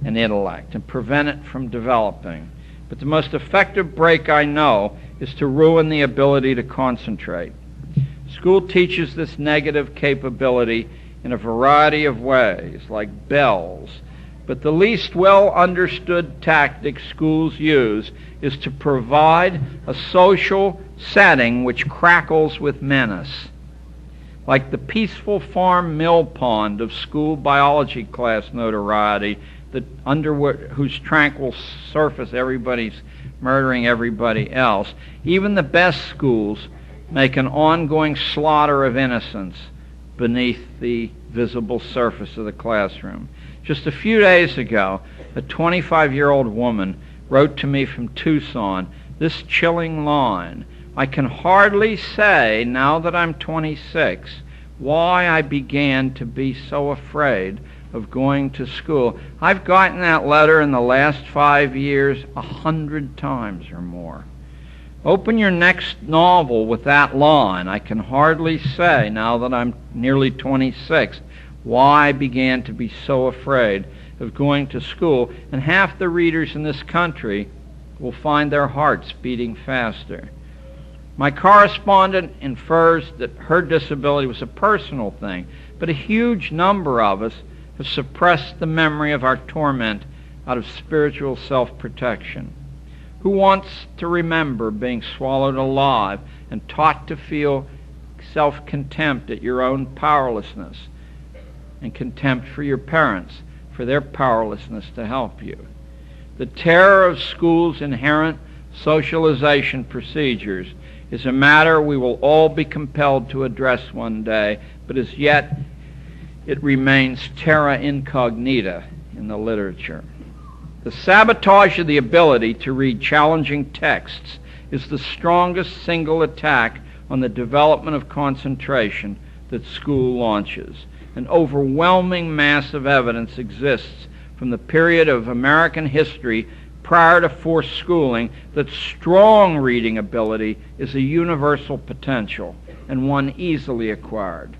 and intellect and prevent it from developing. But the most effective break I know is to ruin the ability to concentrate. School teaches this negative capability in a variety of ways, like bells. But the least well-understood tactic schools use is to provide a social setting which crackles with menace. Like the peaceful farm mill pond of school biology class notoriety, whose tranquil surface everybody's murdering everybody else, even the best schools make an ongoing slaughter of innocence beneath the visible surface of the classroom. Just a few days ago, a 25-year-old woman wrote to me from Tucson this chilling line: "I can hardly say, now that I'm 26, why I began to be so afraid of going to school." I've gotten that letter in the last 5 years 100 times or more. Open your next novel with that line: "I can hardly say, now that I'm nearly 26, why I began to be so afraid of going to school," and half the readers in this country will find their hearts beating faster. My correspondent infers that her disability was a personal thing, but a huge number of us have suppressed the memory of our torment out of spiritual self-protection. Who wants to remember being swallowed alive and taught to feel self-contempt at your own powerlessness and contempt for your parents for their powerlessness to help you? The terror of schools' inherent socialization procedures is a matter we will all be compelled to address one day, but as yet it remains terra incognita in the literature. The sabotage of the ability to read challenging texts is the strongest single attack on the development of concentration that school launches. An overwhelming mass of evidence exists from the period of American history prior to forced schooling that strong reading ability is a universal potential and one easily acquired.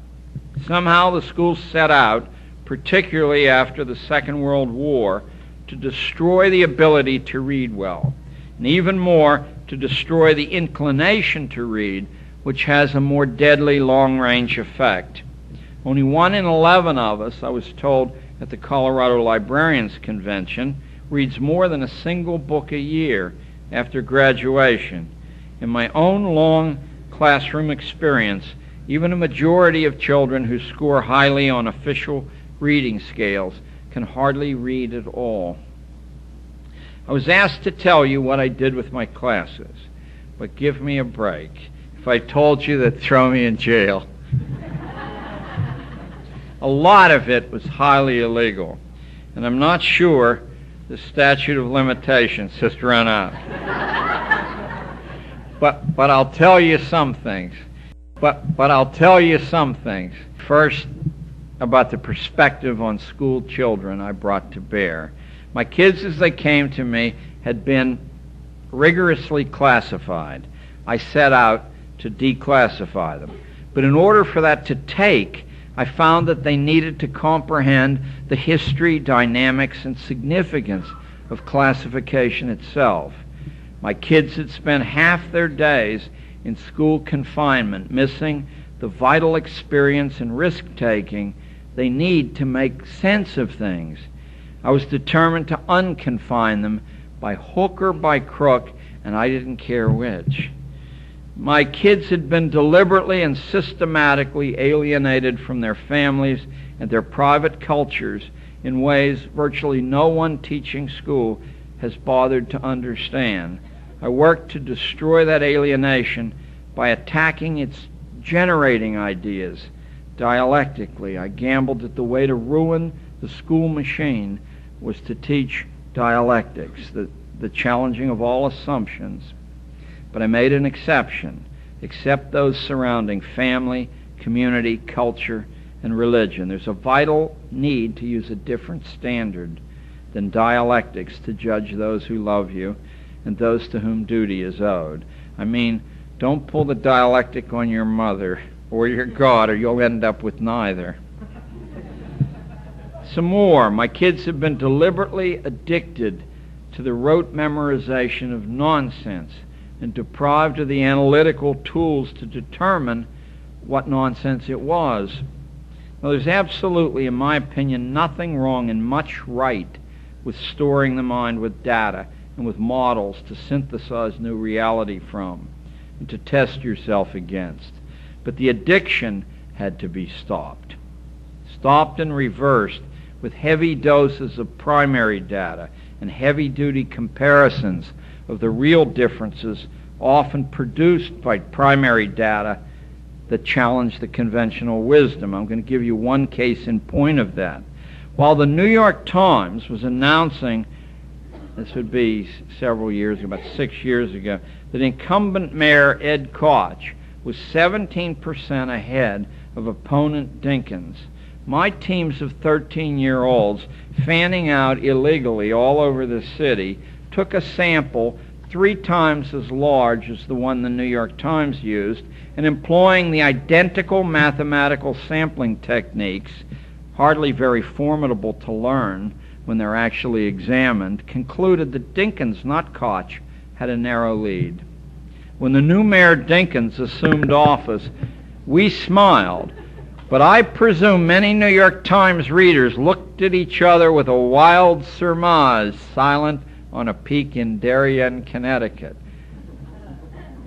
Somehow the schools set out, particularly after the Second World War, to destroy the ability to read well, and even more, to destroy the inclination to read, which has a more deadly long-range effect. Only 1 in 11 of us, I was told at the Colorado Librarians Convention, reads more than a single book a year after graduation. In my own long classroom experience, even a majority of children who score highly on official reading scales can hardly read at all. I was asked to tell you what I did with my classes, but give me a break. If I told you, that'd throw me in jail. A lot of it was highly illegal, and I'm not sure the statute of limitations just run out. But I'll tell you some things. But I'll tell you some things. First, about the perspective on school children I brought to bear. My kids, as they came to me, had been rigorously classified. I set out to declassify them. But in order for that to take, I found that they needed to comprehend the history, dynamics, and significance of classification itself. My kids had spent half their days in school confinement, missing the vital experience and risk-taking they need to make sense of things. I was determined to unconfine them by hook or by crook, and I didn't care which. My kids had been deliberately and systematically alienated from their families and their private cultures in ways virtually no one teaching school has bothered to understand. I worked to destroy that alienation by attacking its generating ideas dialectically. I gambled that the way to ruin the school machine was to teach dialectics, the challenging of all assumptions. But I made an exception, except those surrounding family, community, culture, and religion. There's a vital need to use a different standard than dialectics to judge those who love you and those to whom duty is owed. I mean, don't pull the dialectic on your mother or your God, or you'll end up with neither. Some more. My kids have been deliberately addicted to the rote memorization of nonsense and deprived of the analytical tools to determine what nonsense it was. Now, there's absolutely, in my opinion, nothing wrong and much right with storing the mind with data and with models to synthesize new reality from and to test yourself against. But the addiction had to be stopped and reversed with heavy doses of primary data and heavy-duty comparisons of the real differences often produced by primary data that challenge the conventional wisdom. I'm going to give you one case in point of that. While the New York Times was announcing, this would be several years ago, about 6 years ago, that incumbent Mayor Ed Koch was 17% ahead of opponent Dinkins, my teams of 13-year-olds fanning out illegally all over the city took a sample 3 times as large as the one the New York Times used, and employing the identical mathematical sampling techniques, hardly very formidable to learn when they're actually examined, concluded that Dinkins, not Koch, had a narrow lead. When the new Mayor Dinkins assumed office, we smiled, but I presume many New York Times readers looked at each other with a wild surmise, silent on a peak in Darien, Connecticut.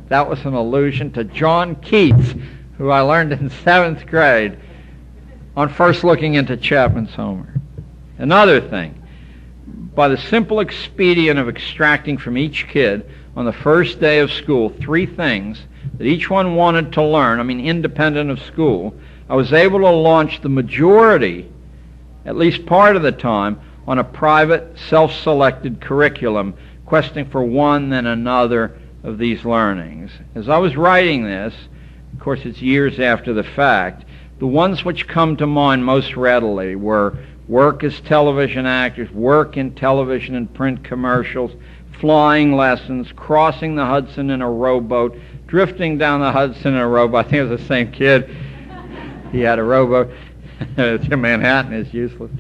That was an allusion to John Keats, who I learned in 7th grade on first looking into Chapman's Homer. Another thing, by the simple expedient of extracting from each kid on the first day of school 3 things that each one wanted to learn, independent of school, I was able to launch the majority, at least part of the time, on a private, self-selected curriculum, questing for one then another of these learnings. As I was writing this, of course it's years after the fact, the ones which come to mind most readily were work as television actors, work in television and print commercials, flying lessons, crossing the Hudson in a rowboat, drifting down the Hudson in a rowboat. I think it was the same kid. He had a rowboat. To Manhattan is useless.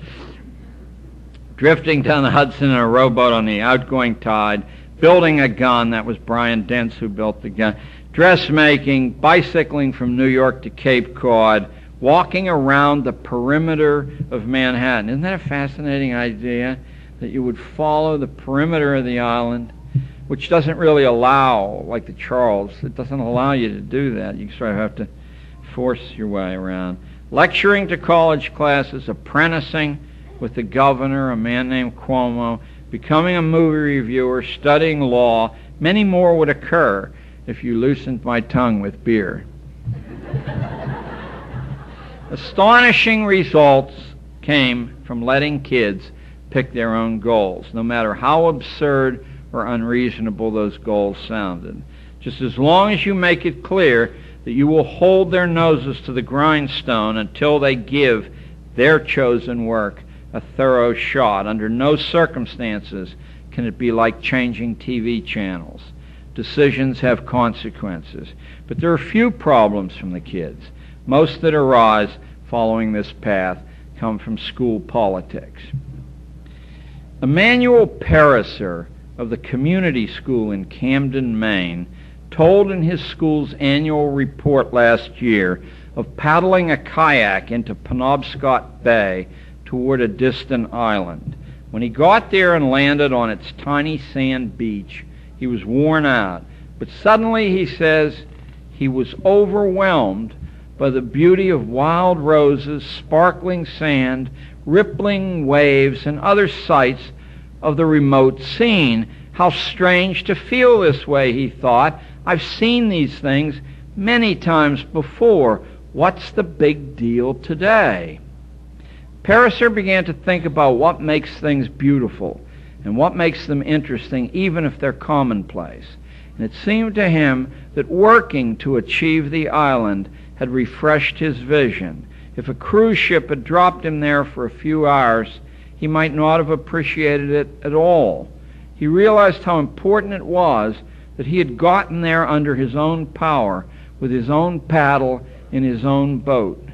Drifting down the Hudson in a rowboat on the outgoing tide, building a gun. That was Brian Dentz who built the gun. Dressmaking, bicycling from New York to Cape Cod, walking around the perimeter of Manhattan. Isn't that a fascinating idea, that you would follow the perimeter of the island, which doesn't really allow, like the Charles, it doesn't allow you to do that. You sort of have to force your way around. Lecturing to college classes, apprenticing with the governor, a man named Cuomo, becoming a movie reviewer, studying law. Many more would occur if you loosened my tongue with beer. Astonishing results came from letting kids pick their own goals, no matter how absurd or unreasonable those goals sounded. Just as long as you make it clear that you will hold their noses to the grindstone until they give their chosen work a thorough shot. Under no circumstances can it be like changing TV channels. Decisions have consequences. But there are few problems from the kids. Most that arise following this path come from school politics. Emmanuel Perisser of the community school in Camden, Maine, told in his school's annual report last year of paddling a kayak into Penobscot Bay toward a distant island. When he got there and landed on its tiny sand beach, he was worn out. But suddenly, he says, he was overwhelmed by the beauty of wild roses, sparkling sand, rippling waves, and other sights of the remote scene. How strange to feel this way, he thought. I've seen these things many times before. What's the big deal today? Perisser began to think about what makes things beautiful and what makes them interesting, even if they're commonplace. And it seemed to him that working to achieve the island had refreshed his vision. If a cruise ship had dropped him there for a few hours, he might not have appreciated it at all. He realized how important it was that he had gotten there under his own power, with his own paddle in his own boat.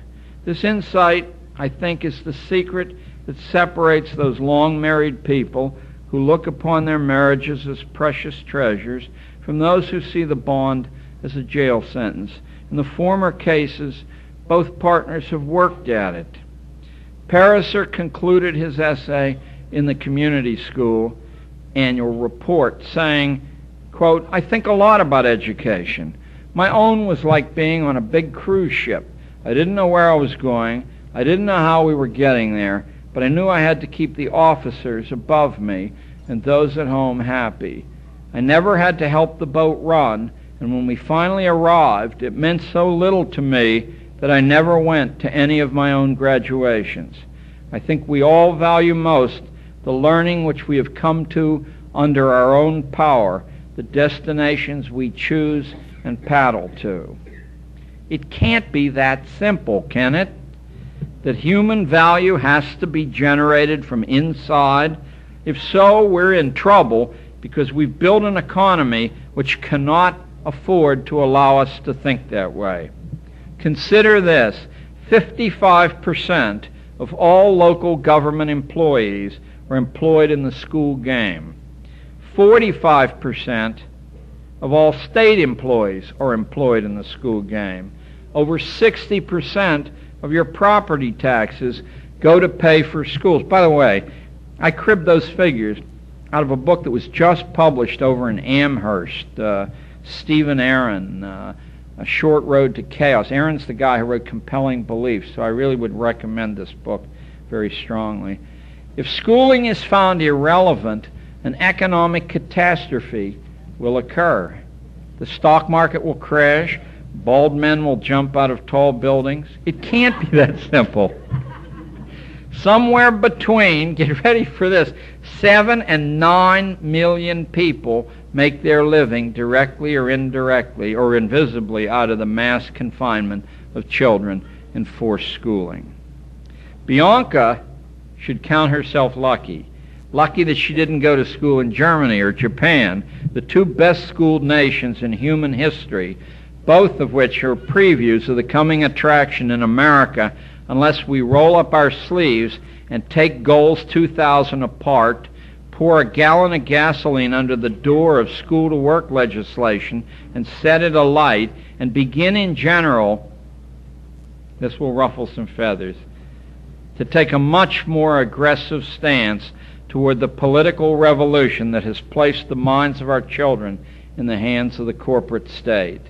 This insight, I think, is the secret that separates those long-married people who look upon their marriages as precious treasures from those who see the bond as a jail sentence. In the former cases, both partners have worked at it. Perisser concluded his essay in the community school annual report saying, quote, I think a lot about education. My own was like being on a big cruise ship. I didn't know where I was going. I didn't know how we were getting there, but I knew I had to keep the officers above me and those at home happy. I never had to help the boat run, and when we finally arrived, it meant so little to me that I never went to any of my own graduations. I think we all value most the learning which we have come to under our own power, the destinations we choose and paddle to. It can't be that simple, can it? That human value has to be generated from inside? If so, we're in trouble because we've built an economy which cannot afford to allow us to think that way. Consider this: 55% of all local government employees are employed in the school game. 45% of all state employees are employed in the school game. Over 60% of your property taxes go to pay for schools. By the way, I cribbed those figures out of a book that was just published over in Amherst, Stephen Aaron, A Short Road to Chaos. Aaron's the guy who wrote Compelling Beliefs, so I really would recommend this book very strongly. If schooling is found irrelevant, an economic catastrophe will occur. The stock market will crash. Bald men will jump out of tall buildings. It can't be that simple. Somewhere between, get ready for this, 7 and 9 million people make their living directly or indirectly or invisibly out of the mass confinement of children in forced schooling. Bianca should count herself lucky. Lucky that she didn't go to school in Germany or Japan, the two best-schooled nations in human history, both of which are previews of the coming attraction in America unless we roll up our sleeves and take goals 2,000 apart, pour a gallon of gasoline under the door of school-to-work legislation and set it alight, and begin in general, this will ruffle some feathers, to take a much more aggressive stance toward the political revolution that has placed the minds of our children in the hands of the corporate state.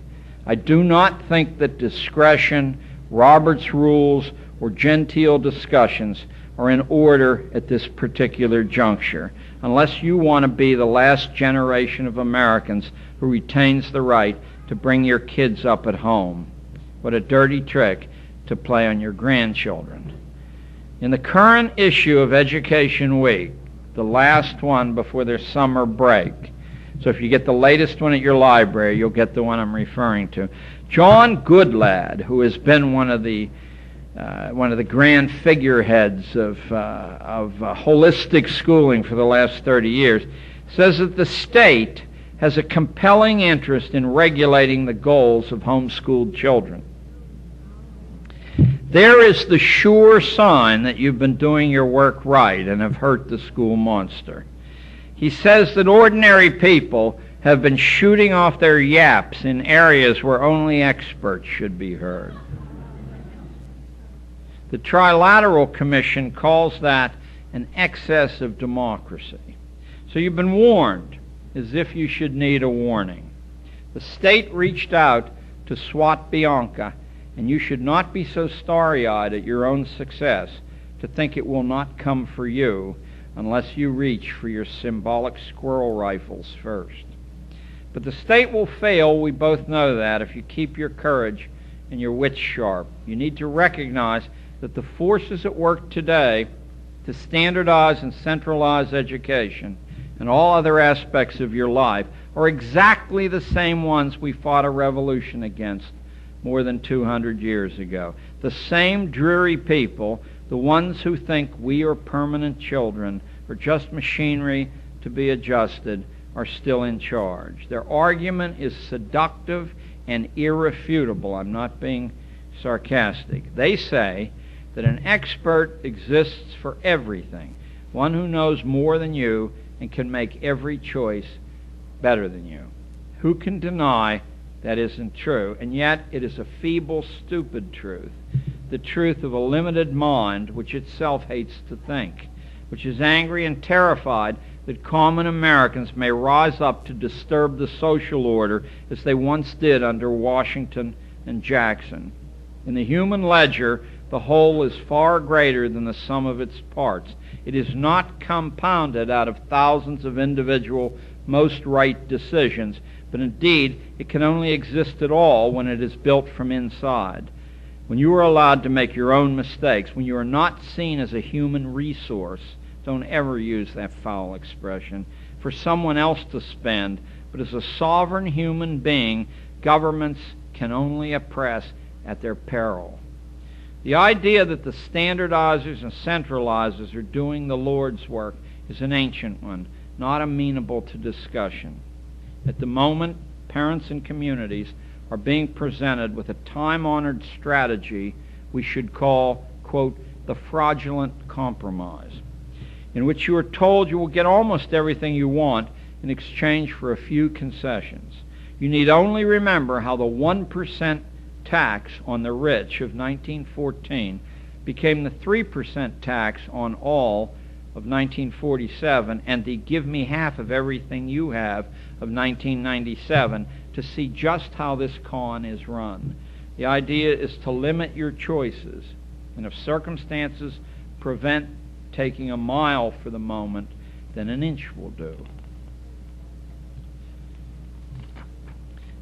I do not think that discretion, Robert's rules, or genteel discussions are in order at this particular juncture, unless you want to be the last generation of Americans who retains the right to bring your kids up at home. What a dirty trick to play on your grandchildren. In the current issue of Education Week, the last one before their summer break. So if you get the latest one at your library, you'll get the one I'm referring to. John Goodlad, who has been one of the grand figureheads of holistic schooling for the last 30 years, says that the state has a compelling interest in regulating the goals of homeschooled children. There is the sure sign that you've been doing your work right and have hurt the school monster. He says that ordinary people have been shooting off their yaps in areas where only experts should be heard. The Trilateral Commission calls that an excess of democracy. So you've been warned, as if you should need a warning. The state reached out to swat Bianca, and you should not be so starry-eyed at your own success to think it will not come for you unless you reach for your symbolic squirrel rifles first. But the state will fail, we both know that, if you keep your courage and your wits sharp. You need to recognize that the forces at work today to standardize and centralize education and all other aspects of your life are exactly the same ones we fought a revolution against more than 200 years ago. The same dreary people, the ones who think we are permanent children or just machinery to be adjusted, are still in charge. Their argument is seductive and irrefutable. I'm not being sarcastic. They say that an expert exists for everything, one who knows more than you and can make every choice better than you. Who can deny that isn't true? And yet it is a feeble, stupid truth, the truth of a limited mind which itself hates to think, which is angry and terrified that common Americans may rise up to disturb the social order as they once did under Washington and Jackson. In the human ledger, the whole is far greater than the sum of its parts. It is not compounded out of thousands of individual most right decisions, but indeed it can only exist at all when it is built from inside. When you are allowed to make your own mistakes, when you are not seen as a human resource, don't ever use that foul expression, for someone else to spend, but as a sovereign human being, governments can only oppress at their peril. The idea that the standardizers and centralizers are doing the Lord's work is an ancient one, not amenable to discussion. At the moment, parents and communities are being presented with a time-honored strategy we should call, quote, the fraudulent compromise, in which you are told you will get almost everything you want in exchange for a few concessions. You need only remember how the 1% tax on the rich of 1914 became the 3% tax on all of 1947 and the give me half of everything you have of 1997 to see just how this con is run. The idea is to limit your choices, and if circumstances prevent taking a mile for the moment, then an inch will do.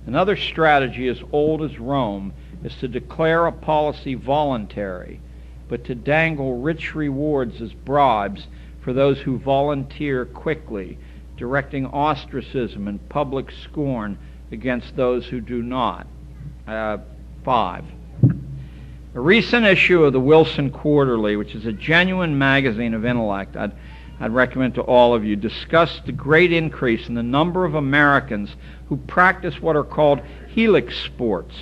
Another strategy as old as Rome is to declare a policy voluntary, but to dangle rich rewards as bribes for those who volunteer quickly, directing ostracism and public scorn against those who do not. 5. A recent issue of the Wilson Quarterly, which is a genuine magazine of intellect, I'd recommend to all of you, discussed the great increase in the number of Americans who practice what are called Helix sports,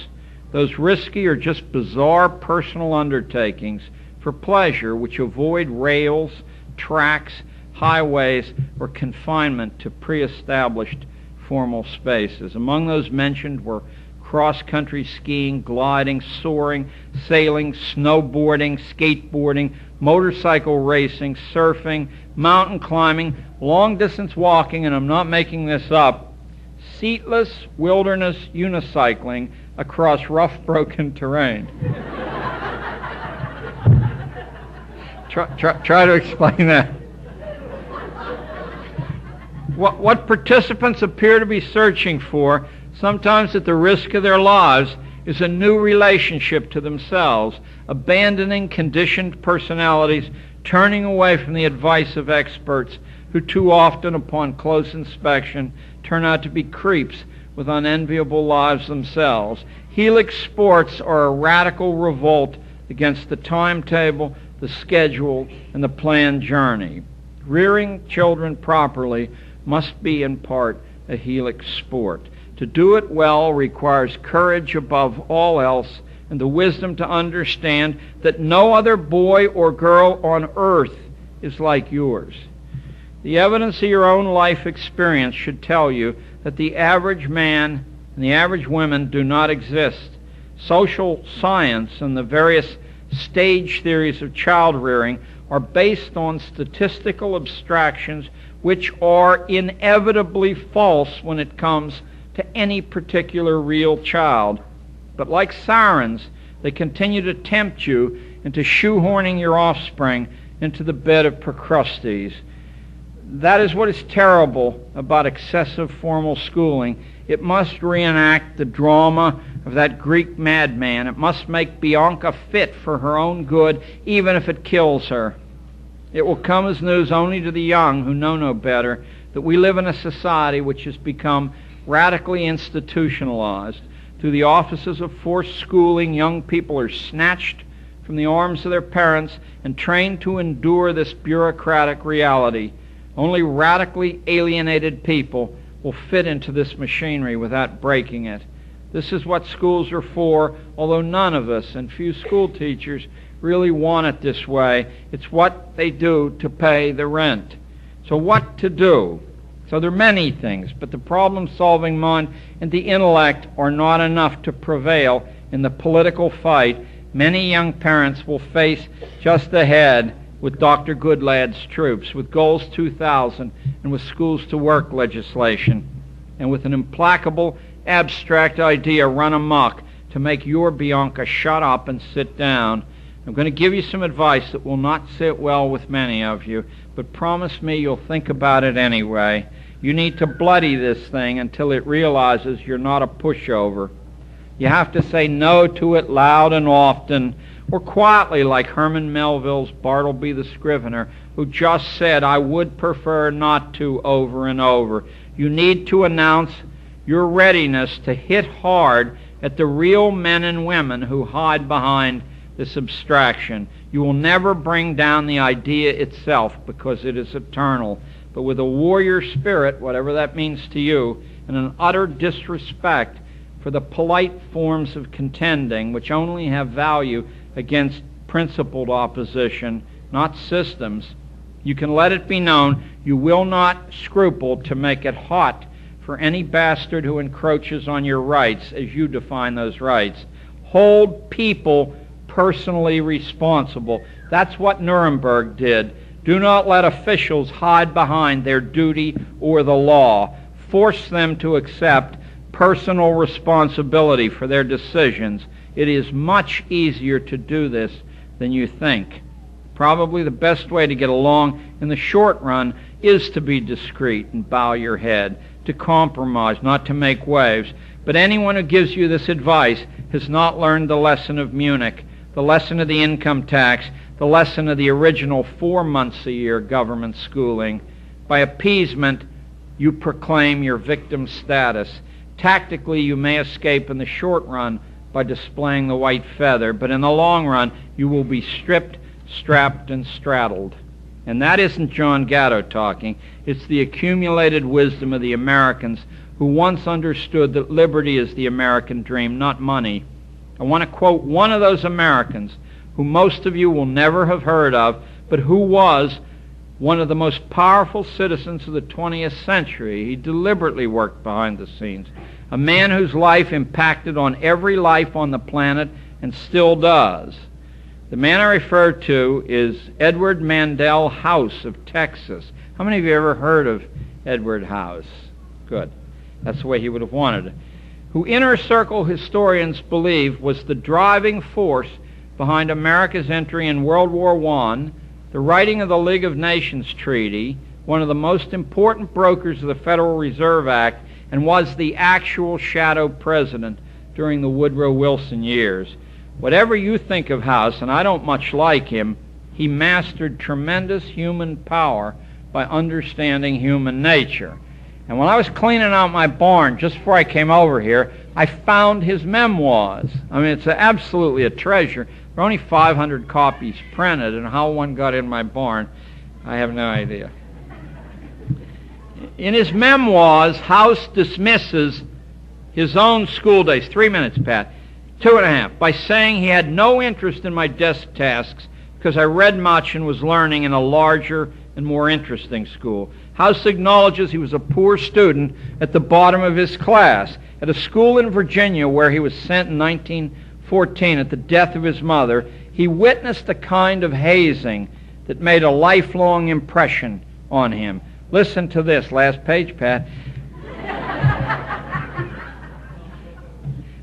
those risky or just bizarre personal undertakings for pleasure which avoid rails, tracks, highways, or confinement to pre-established formal spaces. Among those mentioned were cross-country skiing, gliding, soaring, sailing, snowboarding, skateboarding, motorcycle racing, surfing, mountain climbing, long-distance walking, and I'm not making this up, seatless wilderness unicycling across rough, broken terrain. Try to explain that. What participants appear to be searching for, sometimes at the risk of their lives, is a new relationship to themselves, abandoning conditioned personalities, turning away from the advice of experts, who too often, upon close inspection, turn out to be creeps with unenviable lives themselves. Helix sports are a radical revolt against the timetable, the schedule, and the planned journey. Rearing children properly must be in part a Helix sport. To do it well requires courage above all else and the wisdom to understand that no other boy or girl on earth is like yours. The evidence of your own life experience should tell you that the average man and the average woman do not exist. Social science and the various stage theories of child rearing are based on statistical abstractions which are inevitably false when it comes to any particular real child. But like sirens, they continue to tempt you into shoehorning your offspring into the bed of Procrustes. That is what is terrible about excessive formal schooling. It must reenact the drama of that Greek madman. It must make Bianca fit for her own good, even if it kills her. It will come as news only to the young who know no better that we live in a society which has become radically institutionalized. Through the offices of forced schooling, young people are snatched from the arms of their parents and trained to endure this bureaucratic reality. Only radically alienated people will fit into this machinery without breaking it. This is what schools are for, although none of us, and few school teachers, really want it this way. It's what they do to pay the rent. So what to do? So there are many things, but the problem-solving mind and the intellect are not enough to prevail in the political fight. Many young parents will face just ahead with Dr. Goodlad's troops, with Goals 2000, and with schools to work legislation, and with an implacable, abstract idea run amok to make your Bianca shut up and sit down. I'm going to give you some advice that will not sit well with many of you, but promise me you'll think about it anyway. You need to bloody this thing until it realizes you're not a pushover. You have to say no to it loud and often, or quietly like Herman Melville's Bartleby the Scrivener, who just said, "I would prefer not to," over and over. You need to announce your readiness to hit hard at the real men and women who hide behind this abstraction. You will never bring down the idea itself because it is eternal, but with a warrior spirit, whatever that means to you, and an utter disrespect for the polite forms of contending which only have value against principled opposition, not systems, you can let it be known you will not scruple to make it hot for any bastard who encroaches on your rights as you define those rights. Hold people personally responsible. That's what Nuremberg did. Do not let officials hide behind their duty or the law. Force them to accept personal responsibility for their decisions. It is much easier to do this than you think. Probably the best way to get along in the short run is to be discreet and bow your head, to compromise, not to make waves. But anyone who gives you this advice has not learned the lesson of Munich, the lesson of the income tax, the lesson of the original 4 months a year government schooling. By appeasement, you proclaim your victim status. Tactically, you may escape in the short run by displaying the white feather, but in the long run, you will be stripped, strapped, and straddled. And that isn't John Gatto talking. It's the accumulated wisdom of the Americans who once understood that liberty is the American dream, not money. I want to quote one of those Americans who most of you will never have heard of, but who was one of the most powerful citizens of the 20th century. He deliberately worked behind the scenes. A man whose life impacted on every life on the planet and still does. The man I refer to is Edward Mandell House of Texas. How many of you ever heard of Edward House? Good. That's the way he would have wanted it. Who inner circle historians believe was the driving force behind America's entry in World War I, the writing of the League of Nations Treaty, one of the most important brokers of the Federal Reserve Act, and was the actual shadow president during the Woodrow Wilson years. Whatever you think of House, and I don't much like him, he mastered tremendous human power by understanding human nature. And when I was cleaning out my barn just before I came over here, I found his memoirs. I mean, it's absolutely a treasure. There are only 500 copies printed, and how one got in my barn, I have no idea. In his memoirs, House dismisses his own school days. 3 minutes, Pat. 2.5. By saying he had no interest in my desk tasks because I read much and was learning in a larger and more interesting school. House acknowledges he was a poor student at the bottom of his class. At a school in Virginia where he was sent in 1914 at the death of his mother, he witnessed a kind of hazing that made a lifelong impression on him. Listen to this. Last page, Pat.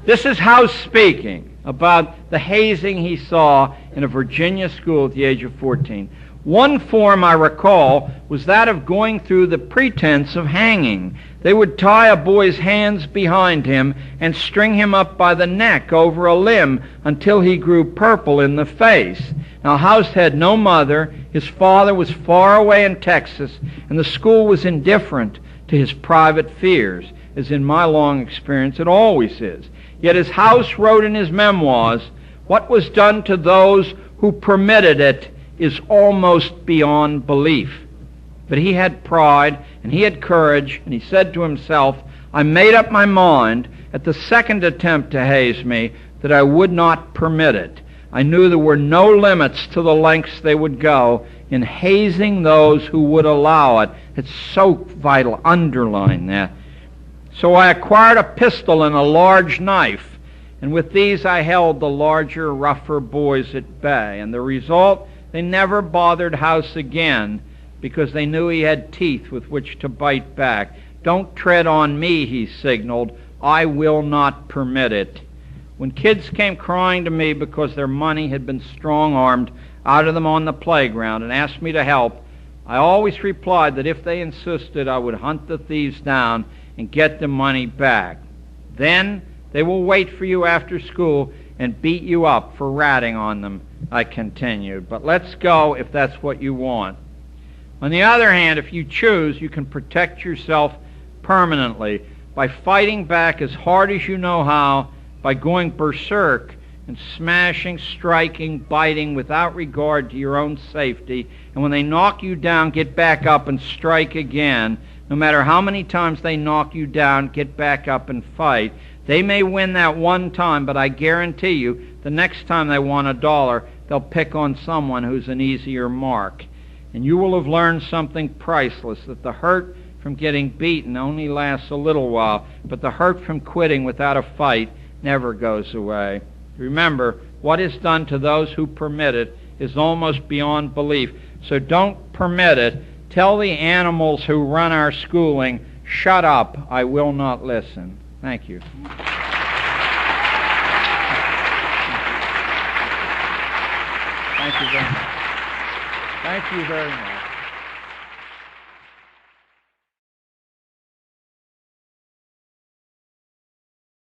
This is House speaking about the hazing he saw in a Virginia school at the age of 14. One form, I recall, was that of going through the pretense of hanging. They would tie a boy's hands behind him and string him up by the neck over a limb until he grew purple in the face. Now, House had no mother. His father was far away in Texas, and the school was indifferent to his private fears, as in my long experience it always is. Yet as House wrote in his memoirs, what was done to those who permitted it is almost beyond belief. But he had pride, and he had courage, and he said to himself, I made up my mind at the second attempt to haze me that I would not permit it. I knew there were no limits to the lengths they would go in hazing those who would allow it. It's so vital. Underline that. So I acquired a pistol and a large knife, and with these I held the larger, rougher boys at bay. And the result, they never bothered House again because they knew he had teeth with which to bite back. Don't tread on me, he signaled. I will not permit it. When kids came crying to me because their money had been strong-armed out of them on the playground and asked me to help, I always replied that if they insisted, I would hunt the thieves down and get the money back. Then they will wait for you after school and beat you up for ratting on them, I continued. But let's go if that's what you want. On the other hand, if you choose, you can protect yourself permanently by fighting back as hard as you know how, by going berserk and smashing, striking, biting without regard to your own safety. And when they knock you down, get back up and strike again. No matter how many times they knock you down, get back up and fight. They may win that one time, but I guarantee you, the next time they want $1, they'll pick on someone who's an easier mark. And you will have learned something priceless, that the hurt from getting beaten only lasts a little while, but the hurt from quitting without a fight never goes away. Remember, what is done to those who permit it is almost beyond belief. So don't permit it. Tell the animals who run our schooling, shut up, I will not listen. Thank you. Thank you very much. Thank you very much.